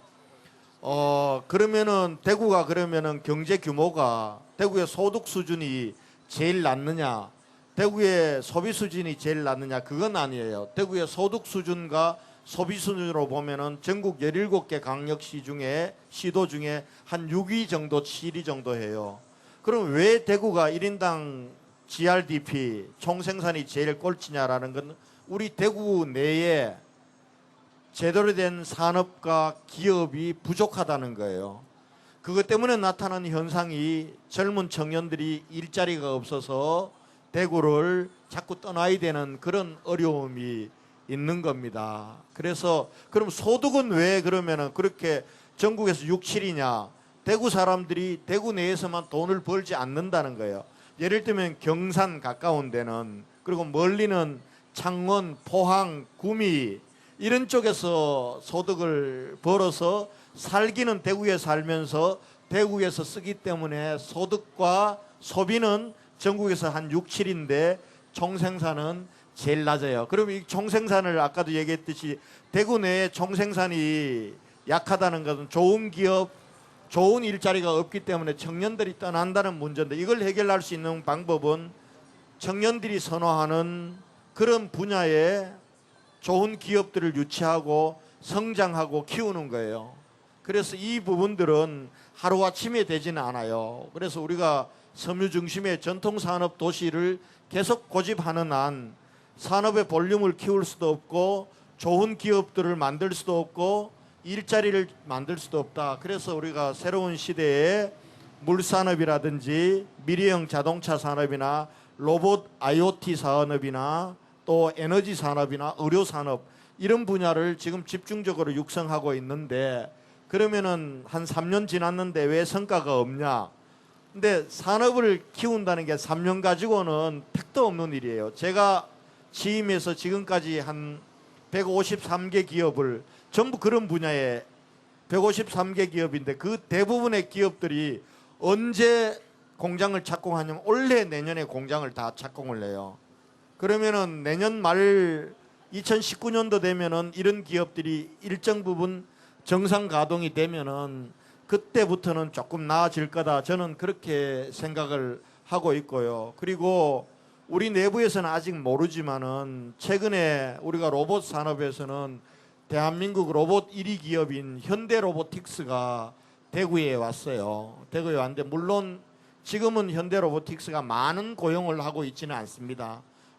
그러면은 대구가 그러면은 경제 규모가 대구의 소득 수준이 제일 낮느냐? 대구의 소비 수준이 제일 낮느냐? 그건 아니에요. 대구의 소득 수준과 소비 수준으로 보면은 전국 17개 강력시 중에 시도 중에 한 6위 정도, 7위 정도 해요. 그럼 왜 대구가 1인당 GRDP 총생산이 제일 꼴찌냐라는 건 우리 대구 내에 제대로 된 산업과 기업이 부족하다는 거예요. 그것 때문에 나타나는 현상이 젊은 청년들이 일자리가 없어서 대구를 자꾸 떠나야 되는 그런 어려움이 있는 겁니다. 그래서 그럼 소득은 왜 그러면은 그렇게 전국에서 6, 7이냐? 대구 사람들이 대구 내에서만 돈을 벌지 않는다는 거예요. 예를 들면 경산 가까운 데는 그리고 멀리는 창원, 포항, 구미 이런 쪽에서 소득을 벌어서 살기는 대구에 살면서 대구에서 쓰기 때문에 소득과 소비는 전국에서 한 6, 7인데 총생산은 제일 낮아요. 그럼 이 총생산을 아까도 얘기했듯이 대구 내에 총생산이 약하다는 것은 좋은 기업, 좋은 일자리가 없기 때문에 청년들이 떠난다는 문제인데 이걸 해결할 수 있는 방법은 청년들이 선호하는 그런 분야에 좋은 기업들을 유치하고 성장하고 키우는 거예요. 그래서 이 부분들은 하루아침에 되지는 않아요. 그래서 우리가 섬유 중심의 전통산업 도시를 계속 고집하는 한 산업의 볼륨을 키울 수도 없고 좋은 기업들을 만들 수도 없고 일자리를 만들 수도 없다. 그래서 우리가 새로운 시대에 물산업이라든지 미래형 자동차 산업이나 로봇 IoT 산업이나 또 에너지 산업이나 의료 산업 이런 분야를 지금 집중적으로 육성하고 있는데 그러면은 한 3년 지났는데 왜 성과가 없냐? 근데 산업을 키운다는 게 3년 가지고는 택도 없는 일이에요. 제가 취임해서 지금까지 한 153개 기업을 전부 그런 분야에 153개 기업인데 그 대부분의 기업들이 언제 공장을 착공하냐면 올해 내년에 공장을 다 착공을 해요. 그러면은 내년 말 2019년도 되면은 이런 기업들이 일정 부분 정상 가동이 되면은 그때부터는 조금 나아질 거다. 저는 그렇게 생각을 하고 있고요. 그리고 우리 내부에서는 아직 모르지만은 최근에 우리가 로봇 산업에서는 대한민국 로봇 1위 기업인 현대로보틱스가 대구에 왔어요. 대구에 왔는데 물론 지금은 현대로보틱스가 많은 고용을 하고 있지는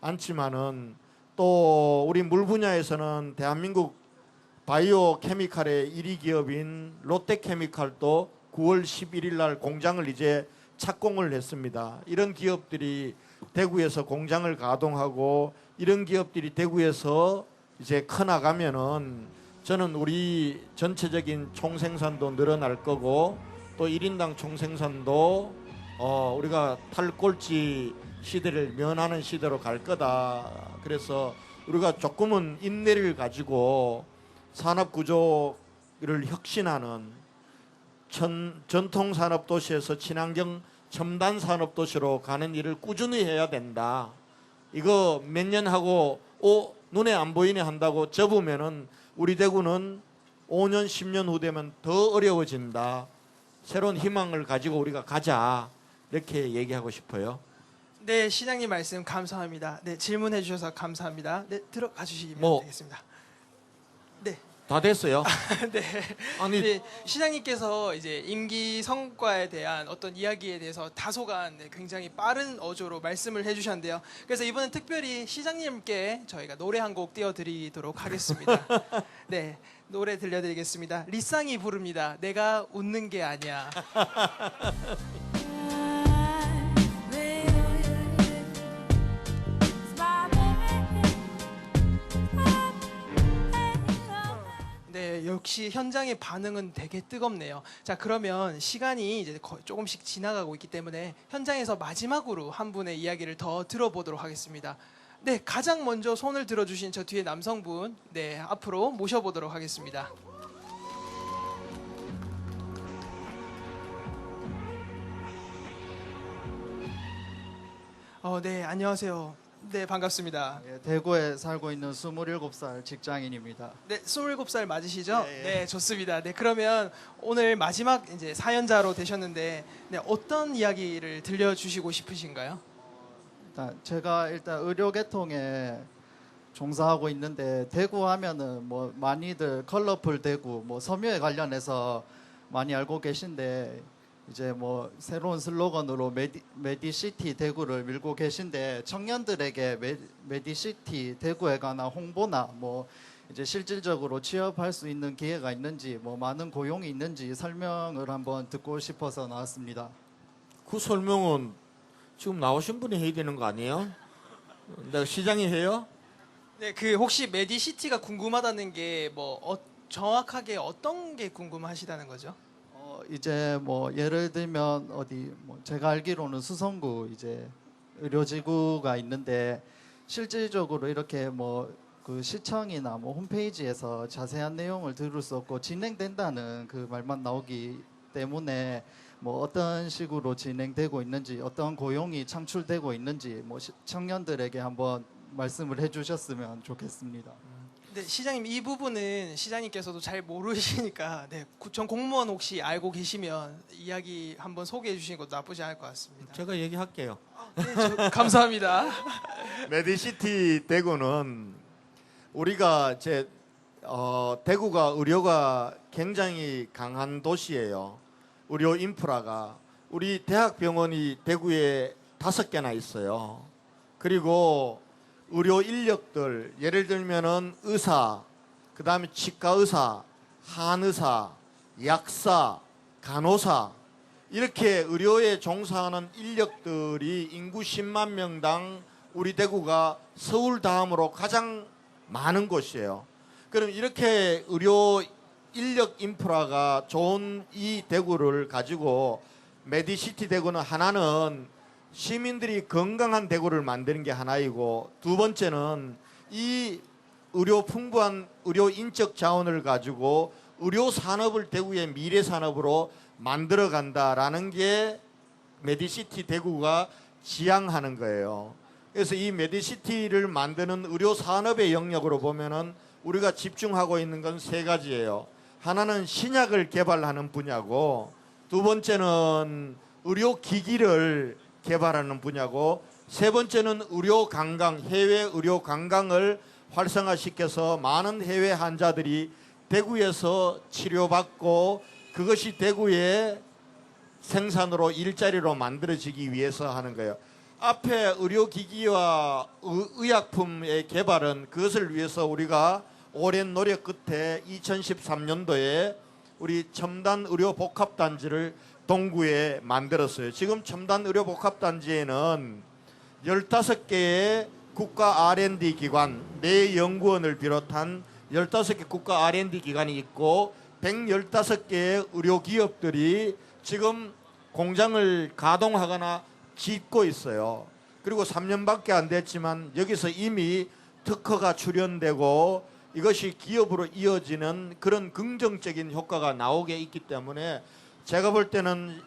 않지만은 또 우리 물 분야에서는 대한민국 바이오 케미칼의 1위 기업인 롯데케미칼도 9월 11일 날 공장을 이제 착공을 했습니다. 이런 기업들이 대구에서 공장을 가동하고 이런 기업들이 대구에서 이제 커나가면은 저는 우리 전체적인 총생산도 늘어날 거고 또 1인당 총생산도 우리가 탈꼴찌 시대를 면하는 시대로 갈 거다. 그래서 우리가 조금은 인내를 가지고 산업 구조를 혁신하는 전통 산업 도시에서 친환경 첨단 산업 도시로 가는 일을 꾸준히 해야 된다. 이거 몇 년 하고 눈에 안 보이네 한다고 접으면은 우리 대구는 5년 10년 후 되면 더 어려워진다. 새로운 희망을 가지고 우리가 가자. 이렇게 얘기하고 싶어요. 네, 시장님 말씀 감사합니다. 네, 질문해 주셔서 감사합니다. 네, 들어가 주시면 되겠습니다. 네. 다 됐어요. 네. 아니 네, 시장님께서 이제 임기 성과에 대한 어떤 이야기에 대해서 다소간 굉장히 빠른 어조로 말씀을 해주셨는데요. 그래서 이번엔 특별히 시장님께 저희가 노래 한 곡 띄워드리도록 하겠습니다. 네, 노래 들려드리겠습니다. 리쌍이 부릅니다. 내가 웃는 게 아니야. 네, 역시 현장의 반응은 되게 뜨겁네요. 자, 그러면 시간이 이제 조금씩 지나가고 있기 때문에 현장에서 마지막으로 한 분의 이야기를 더 들어보도록 하겠습니다. 네, 가장 먼저 손을 들어주신 저 뒤에 남성분, 네, 앞으로 모셔보도록 하겠습니다. 네, 안녕하세요. 네, 반갑습니다. 예, 대구에 살고 있는 27살 직장인입니다. 네, 27살 맞으시죠? 예, 예. 네, 좋습니다. 네, 그러면 오늘 마지막 이제 사연자로 되셨는데, 네, 어떤 이야기를 들려주시고 싶으신가요? 제가 일단 의료 계통에 종사하고 있는데 대구 하면은 뭐 많이들 컬러풀 대구 뭐 섬유에 관련해서 많이 알고 계신데 이제 뭐 새로운 슬로건으로 메디시티 대구를 밀고 계신데 청년들에게 메디시티 대구에 관한 홍보나 뭐 이제 실질적으로 취업할 수 있는 기회가 있는지 뭐 많은 고용이 있는지 설명을 한번 듣고 싶어서 나왔습니다. 그 설명은 지금 나오신 분이 해야 되는 거 아니에요? 내가 시장이 해요? 네, 그 혹시 메디시티가 궁금하다는 게 뭐 정확하게 어떤 게 궁금하시다는 거죠? 이제 뭐 예를 들면 어디 뭐 제가 알기로는 수성구 이제 의료지구가 있는데 실질적으로 이렇게 뭐 그 시청이나 뭐 홈페이지에서 자세한 내용을 들을 수 없고 진행된다는 그 말만 나오기 때문에 뭐 어떤 식으로 진행되고 있는지 어떤 고용이 창출되고 있는지 뭐 청년들에게 한번 말씀을 해주셨으면 좋겠습니다. 네, 시장님 이 부분은 시장님께서도 잘 모르시니까 네, 전 공무원 혹시 알고 계시면 이야기 한번 소개해 주시는 것도 나쁘지 않을 것 같습니다. 제가 얘기할게요. 네, 감사합니다. 메디시티 대구는 우리가 대구가 의료가 굉장히 강한 도시예요. 의료 인프라가 우리 대학병원이 대구에 5개나 있어요. 그리고 의료 인력들 예를 들면은 의사, 그다음에 치과 의사, 한의사, 약사, 간호사 이렇게 의료에 종사하는 인력들이 인구 10만 명당 우리 대구가 서울 다음으로 가장 많은 곳이에요. 그럼 이렇게 의료 인력 인프라가 좋은 이 대구를 가지고 메디시티 대구는 하나는 시민들이 건강한 대구를 만드는 게 하나이고 두 번째는 이 풍부한 의료 인적 자원을 가지고 의료 산업을 대구의 미래 산업으로 만들어 간다라는 게 메디시티 대구가 지향하는 거예요. 그래서 이 메디시티를 만드는 의료 산업의 영역으로 보면은 우리가 집중하고 있는 건 세 가지예요. 하나는 신약을 개발하는 분야고, 두 번째는 의료 기기를 개발하는 분야고, 세 번째는 의료 관광, 해외 의료 관광을 활성화시켜서 많은 해외 환자들이 대구에서 치료받고 그것이 대구의 생산으로 일자리로 만들어지기 위해서 하는 거예요. 앞에 의료기기와 의약품의 개발은 그것을 위해서 우리가 오랜 노력 끝에 2013년도에 우리 첨단의료복합단지를 동구에 만들었어요. 지금 첨단의료복합단지에는 15개의 국가 R&D 기관, 내 연구원을 비롯한 15개 국가 R&D 기관이 있고 115개의 의료기업들이 지금 공장을 가동하거나 짓고 있어요. 그리고 3년밖에 안 됐지만 여기서 이미 특허가 출연되고 이것이 기업으로 이어지는 그런 긍정적인 효과가 나오게 있기 때문에 제가 볼 때는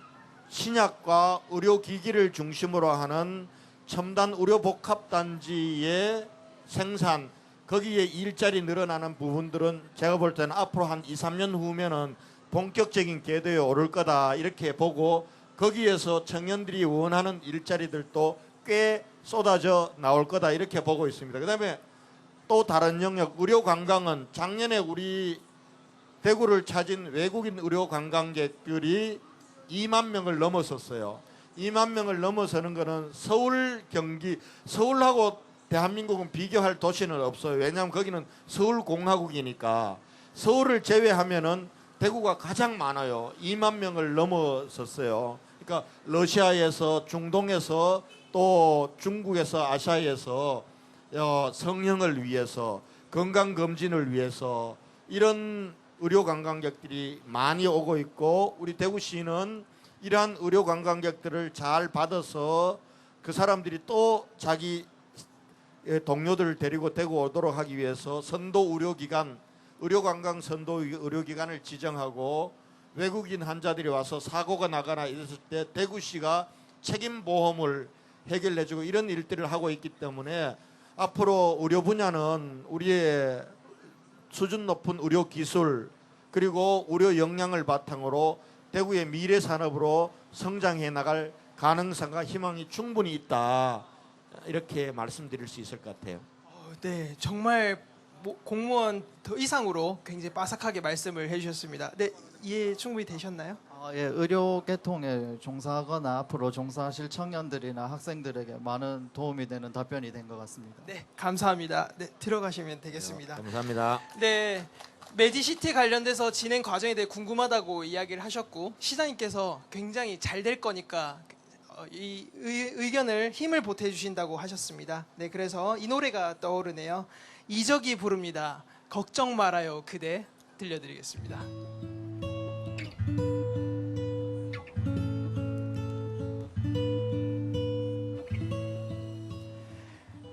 신약과 의료기기를 중심으로 하는 첨단 의료복합단지의 생산, 거기에 일자리 늘어나는 부분들은 제가 볼 때는 앞으로 한 2, 3년 후면은 본격적인 궤도에 오를 거다 이렇게 보고, 거기에서 청년들이 원하는 일자리들도 꽤 쏟아져 나올 거다 이렇게 보고 있습니다. 그다음에 또 다른 영역 의료 관광은 작년에 우리 대구를 찾은 외국인 의료 관광객들이 2만 명을 넘었었어요. 2만 명을 넘어서는 거는 서울, 경기, 서울하고 대한민국은 비교할 도시는 없어요. 왜냐하면 거기는 서울공화국이니까. 서울을 제외하면은 대구가 가장 많아요. 2만 명을 넘어섰어요. 그러니까 러시아에서, 중동에서, 또 중국에서, 아시아에서 성형을 위해서, 건강검진을 위해서 이런 의료 관광객들이 많이 오고 있고, 우리 대구시는 이러한 의료 관광객들을 잘 받아서 그 사람들이 또 자기 동료들을 데리고 대구 오도록 하기 위해서 선도 의료기관, 의료관광 선도 의료기관을 지정하고, 외국인 환자들이 와서 사고가 나거나 이랬을 때 대구시가 책임보험을 해결해주고 이런 일들을 하고 있기 때문에 앞으로 의료 분야는 우리의 수준 높은 의료 기술 그리고 의료 역량을 바탕으로 대구의 미래 산업으로 성장해 나갈 가능성과 희망이 충분히 있다, 이렇게 말씀드릴 수 있을 것 같아요. 네, 정말 공무원 더 이상으로 굉장히 빠삭하게 말씀을 해주셨습니다. 네, 이해 충분히 되셨나요? 예, 의료 계통에 종사하거나 앞으로 종사하실 청년들이나 학생들에게 많은 도움이 되는 답변이 된 것 같습니다. 네, 감사합니다. 네, 들어가시면 되겠습니다. 감사합니다. 네, 메디시티 관련돼서 진행 과정에 대해 궁금하다고 이야기를 하셨고, 시장님께서 굉장히 잘 될 거니까 이 의견을 힘을 보태주신다고 하셨습니다. 네, 그래서 이 노래가 떠오르네요. 이적이 부릅니다. 걱정 말아요 그대, 들려드리겠습니다.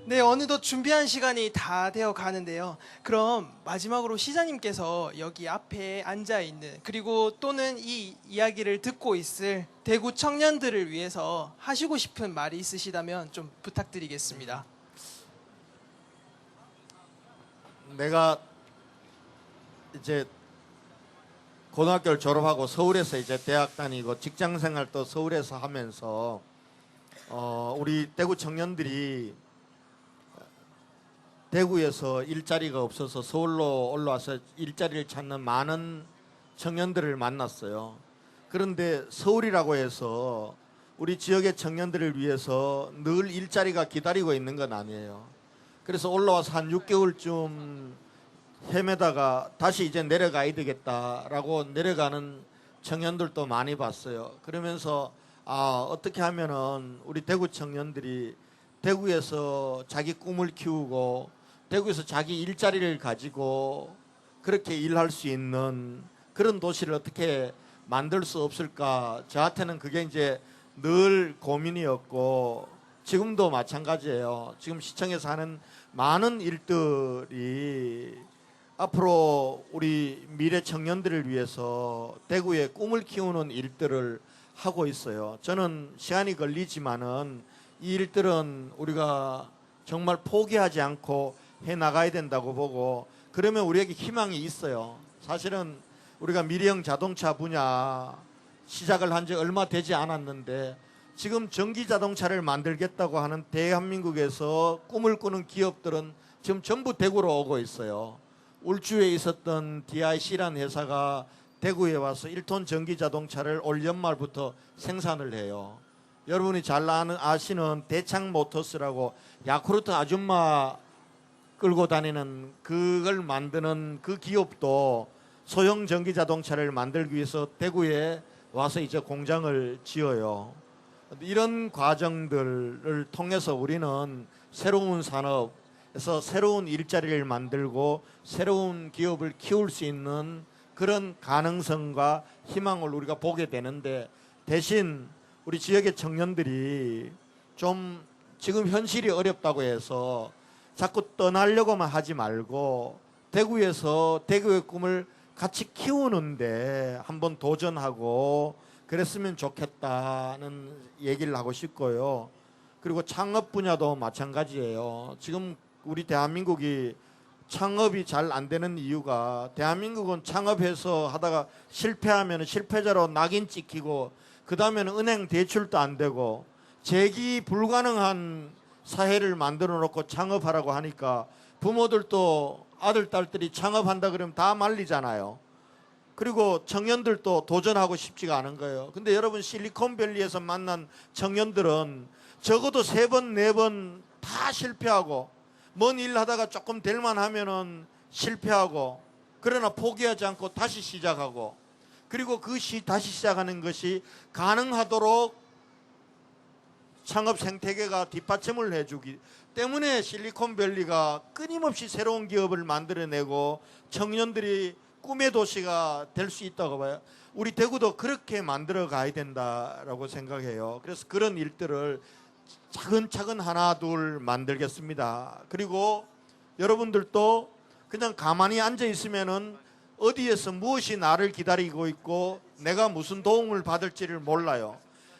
네, 어느덧 준비한 시간이 다 되어 가는데요. 그럼 마지막으로 시장님께서 여기 앞에 앉아 있는, 그리고 또는 이 이야기를 듣고 있을 대구 청년들을 위해서 하시고 싶은 말이 있으시다면 좀 부탁드리겠습니다. 내가 이제 고등학교를 졸업하고 서울에서 이제 대학 다니고 직장 생활도 서울에서 하면서 우리 대구 청년들이 대구에서 일자리가 없어서 서울로 올라와서 일자리를 찾는 많은 청년들을 만났어요. 그런데 서울이라고 해서 우리 지역의 청년들을 위해서 늘 일자리가 기다리고 있는 건 아니에요. 그래서 올라와서 한 6개월쯤 헤매다가 다시 이제 내려가야 되겠다라고 내려가는 청년들도 많이 봤어요. 그러면서 어떻게 하면은 우리 대구 청년들이 대구에서 자기 꿈을 키우고 대구에서 자기 일자리를 가지고 그렇게 일할 수 있는 그런 도시를 어떻게 만들 수 없을까? 저한테는 그게 이제 늘 고민이었고, 지금도 마찬가지예요. 지금 시청에서 하는 많은 일들이 앞으로 우리 미래 청년들을 위해서 대구의 꿈을 키우는 일들을 하고 있어요. 저는 시간이 걸리지만은 이 일들은 우리가 정말 포기하지 않고 해 나가야 된다고 보고, 그러면 우리에게 희망이 있어요. 사실은 우리가 미래형 자동차 분야 시작을 한 지 얼마 되지 않았는데 지금 전기 자동차를 만들겠다고 하는 대한민국에서 꿈을 꾸는 기업들은 지금 전부 대구로 오고 있어요. 울주에 있었던 DIC라는 회사가 대구에 와서 1톤 전기 자동차를 올 연말부터 생산을 해요. 여러분이 잘 아시는 대창 모터스라고 야쿠르트 아줌마 끌고 다니는 그걸 만드는 그 기업도 소형 전기 자동차를 만들기 위해서 대구에 와서 이제 공장을 지어요. 이런 과정들을 통해서 우리는 새로운 산업에서 새로운 일자리를 만들고 새로운 기업을 키울 수 있는 그런 가능성과 희망을 우리가 보게 되는데, 대신 우리 지역의 청년들이 좀 지금 현실이 어렵다고 해서 자꾸 떠나려고만 하지 말고 대구에서 대구의 꿈을 같이 키우는데 한번 도전하고 그랬으면 좋겠다는 얘기를 하고 싶고요. 그리고 창업 분야도 마찬가지예요. 지금 우리 대한민국이 창업이 잘 안 되는 이유가, 대한민국은 창업해서 하다가 실패하면 실패자로 낙인 찍히고 그 다음에는 은행 대출도 안 되고 재기 불가능한 사회를 만들어 놓고 창업하라고 하니까 부모들도 아들 딸들이 창업한다 그러면 다 말리잖아요. 그리고 청년들도 도전하고 싶지가 않은 거예요. 근데 여러분, 실리콘밸리에서 만난 청년들은 적어도 3번, 4번 다 실패하고 먼 일 하다가 조금 될만 하면은 실패하고, 그러나 포기하지 않고 다시 시작하고, 그리고 다시 시작하는 것이 가능하도록 창업 생태계가 뒷받침을 해주기 때문에 실리콘밸리가 끊임없이 새로운 기업을 만들어내고 청년들이 꿈의 도시가 될 수 있다고 봐요. 우리 대구도 그렇게 만들어 가야 된다라고 생각해요. 그래서 그런 일들을 차근차근 하나 둘 만들겠습니다. 그리고 여러분들도 그냥 가만히 앉아 있으면은 어디에서 무엇이 나를 기다리고 있고 내가 무슨 도움을 받을지를 몰라요.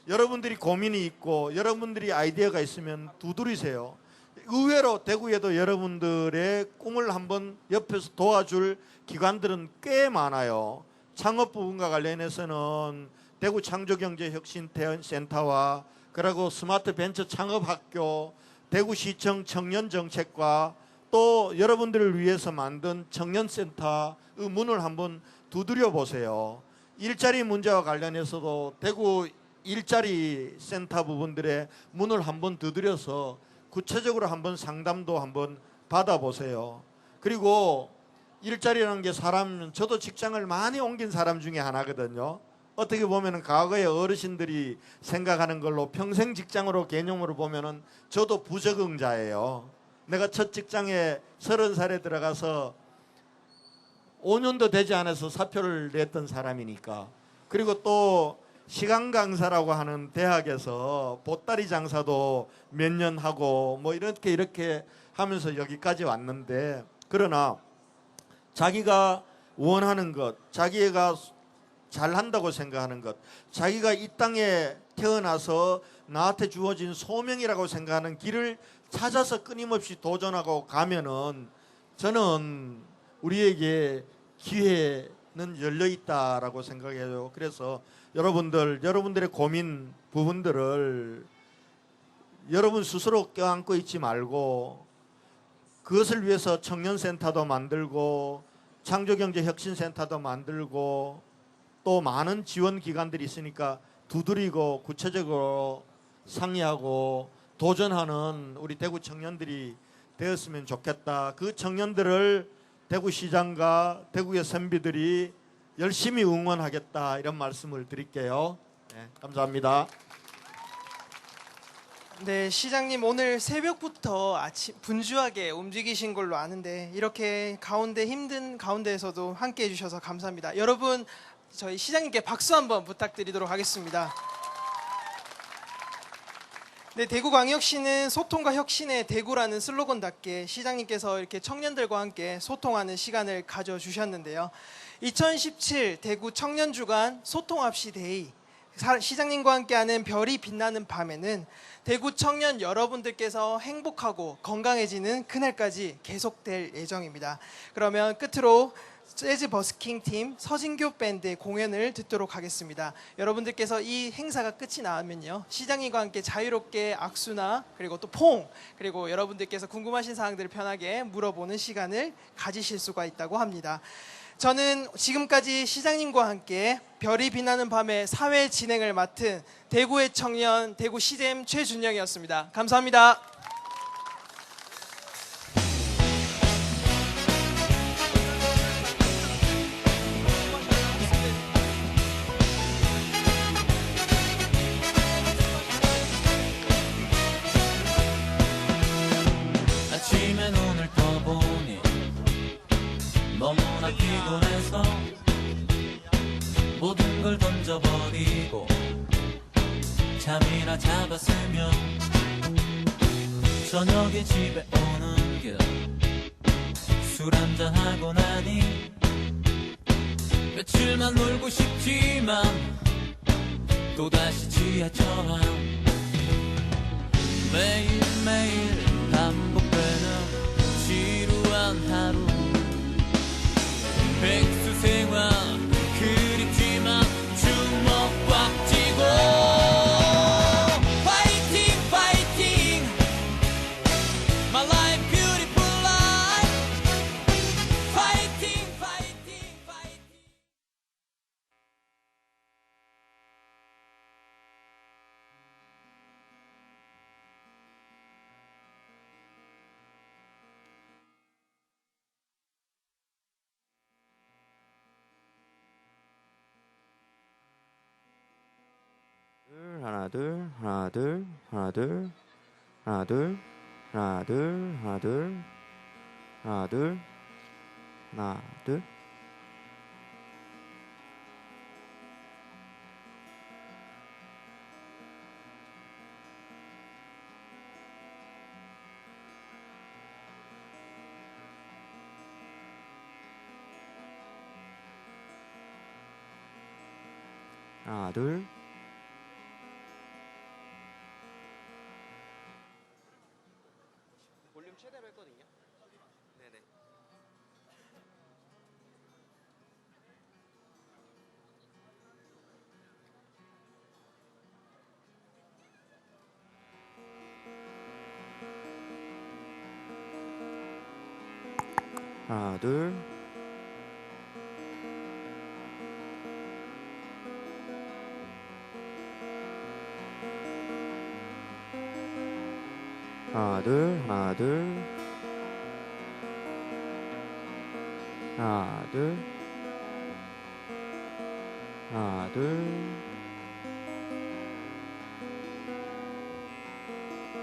여러분들이 고민이 있고 여러분들이 아이디어가 있으면 두드리세요. 의외로 대구에도 여러분들의 꿈을 한번 옆에서 도와줄 기관들은 꽤 많아요. 창업 부분과 관련해서는 대구 창조경제혁신센터와 그리고 스마트 벤처 창업학교, 대구시청 청년정책과 또 여러분들을 위해서 만든 청년센터의 문을 한번 두드려 보세요. 일자리 문제와 관련해서도 대구 일자리 센터 부분들의 문을 한번 두드려서 구체적으로 한번 상담도 한번 받아보세요. 그리고 일자리라는 게 저도 직장을 많이 옮긴 사람 중에 하나거든요. 어떻게 보면은 과거의 어르신들이 생각하는 걸로 평생 직장으로 개념으로 보면은 저도 부적응자예요. 내가 첫 직장에 30살에 들어가서 5년도 되지 않아서 사표를 냈던 사람이니까. 그리고 또 시간 강사라고 하는 대학에서 보따리 장사도 몇 년 하고 뭐 이렇게 하면서 여기까지 왔는데, 그러나 자기가 원하는 것, 자기가 잘한다고 생각하는 것, 자기가 이 땅에 태어나서 나한테 주어진 소명이라고 생각하는 길을 찾아서 끊임없이 도전하고 가면은 저는 우리에게 기회는 열려 있다라고 생각해요. 그래서 여러분들의 고민 부분들을 여러분 스스로 껴안고 있지 말고 그것을 위해서 청년센터도 만들고 창조경제혁신센터도 만들고 또 많은 지원 기관들이 있으니까 두드리고 구체적으로 상의하고 도전하는 우리 대구 청년들이 되었으면 좋겠다. 그 청년들을 대구시장과 대구의 선비들이 열심히 응원하겠다, 이런 말씀을 드릴게요. 네, 감사합니다. 네, 시장님 오늘 새벽부터 분주하게 움직이신 걸로 아는데 이렇게 힘든 가운데에서도 함께 해주셔서 감사합니다. 여러분, 저희 시장님께 박수 한번 부탁드리도록 하겠습니다. 네, 대구광역시는 소통과 혁신의 대구라는 슬로건답게 시장님께서 이렇게 청년들과 함께 소통하는 시간을 가져주셨는데요. 2017 대구 청년주간 소통합시 데이, 시장님과 함께하는 별이 빛나는 밤에는 대구 청년 여러분들께서 행복하고 건강해지는 그날까지 계속될 예정입니다. 그러면 끝으로 재즈 버스킹 팀 서진교 밴드의 공연을 듣도록 하겠습니다. 여러분들께서 이 행사가 끝이 나면요, 시장님과 함께 자유롭게 악수나 그리고 또 포옹, 그리고 여러분들께서 궁금하신 사항들을 편하게 물어보는 시간을 가지실 수가 있다고 합니다. 저는 지금까지 시장님과 함께 별이 빛나는 밤의 사회 진행을 맡은 대구의 청년 대구 시잼 최준영이었습니다. 감사합니다. 아침에 눈을 떠보니 너무나 피곤해서 모든 걸 던져버리고 잠이나 잡았으면 저녁에 집에 오는 길 술 한잔하고 나니 며칠만 놀고 싶지만 또다시 지하철 매일매일 반복되는 지루한 하루 백수 생활 그립지만 주먹 꽉 쥐고 파이팅 파이팅 My life beautiful life 파이팅 파이팅 파이팅 하나 둘 하나 둘 하나 둘 하나 둘 하나 둘 하나 둘 하나 둘 하나 둘 하나 둘 볼륨 최대로 했거든요. 네네. 하나 둘 하나 둘 하나 둘 하나 둘 하나 둘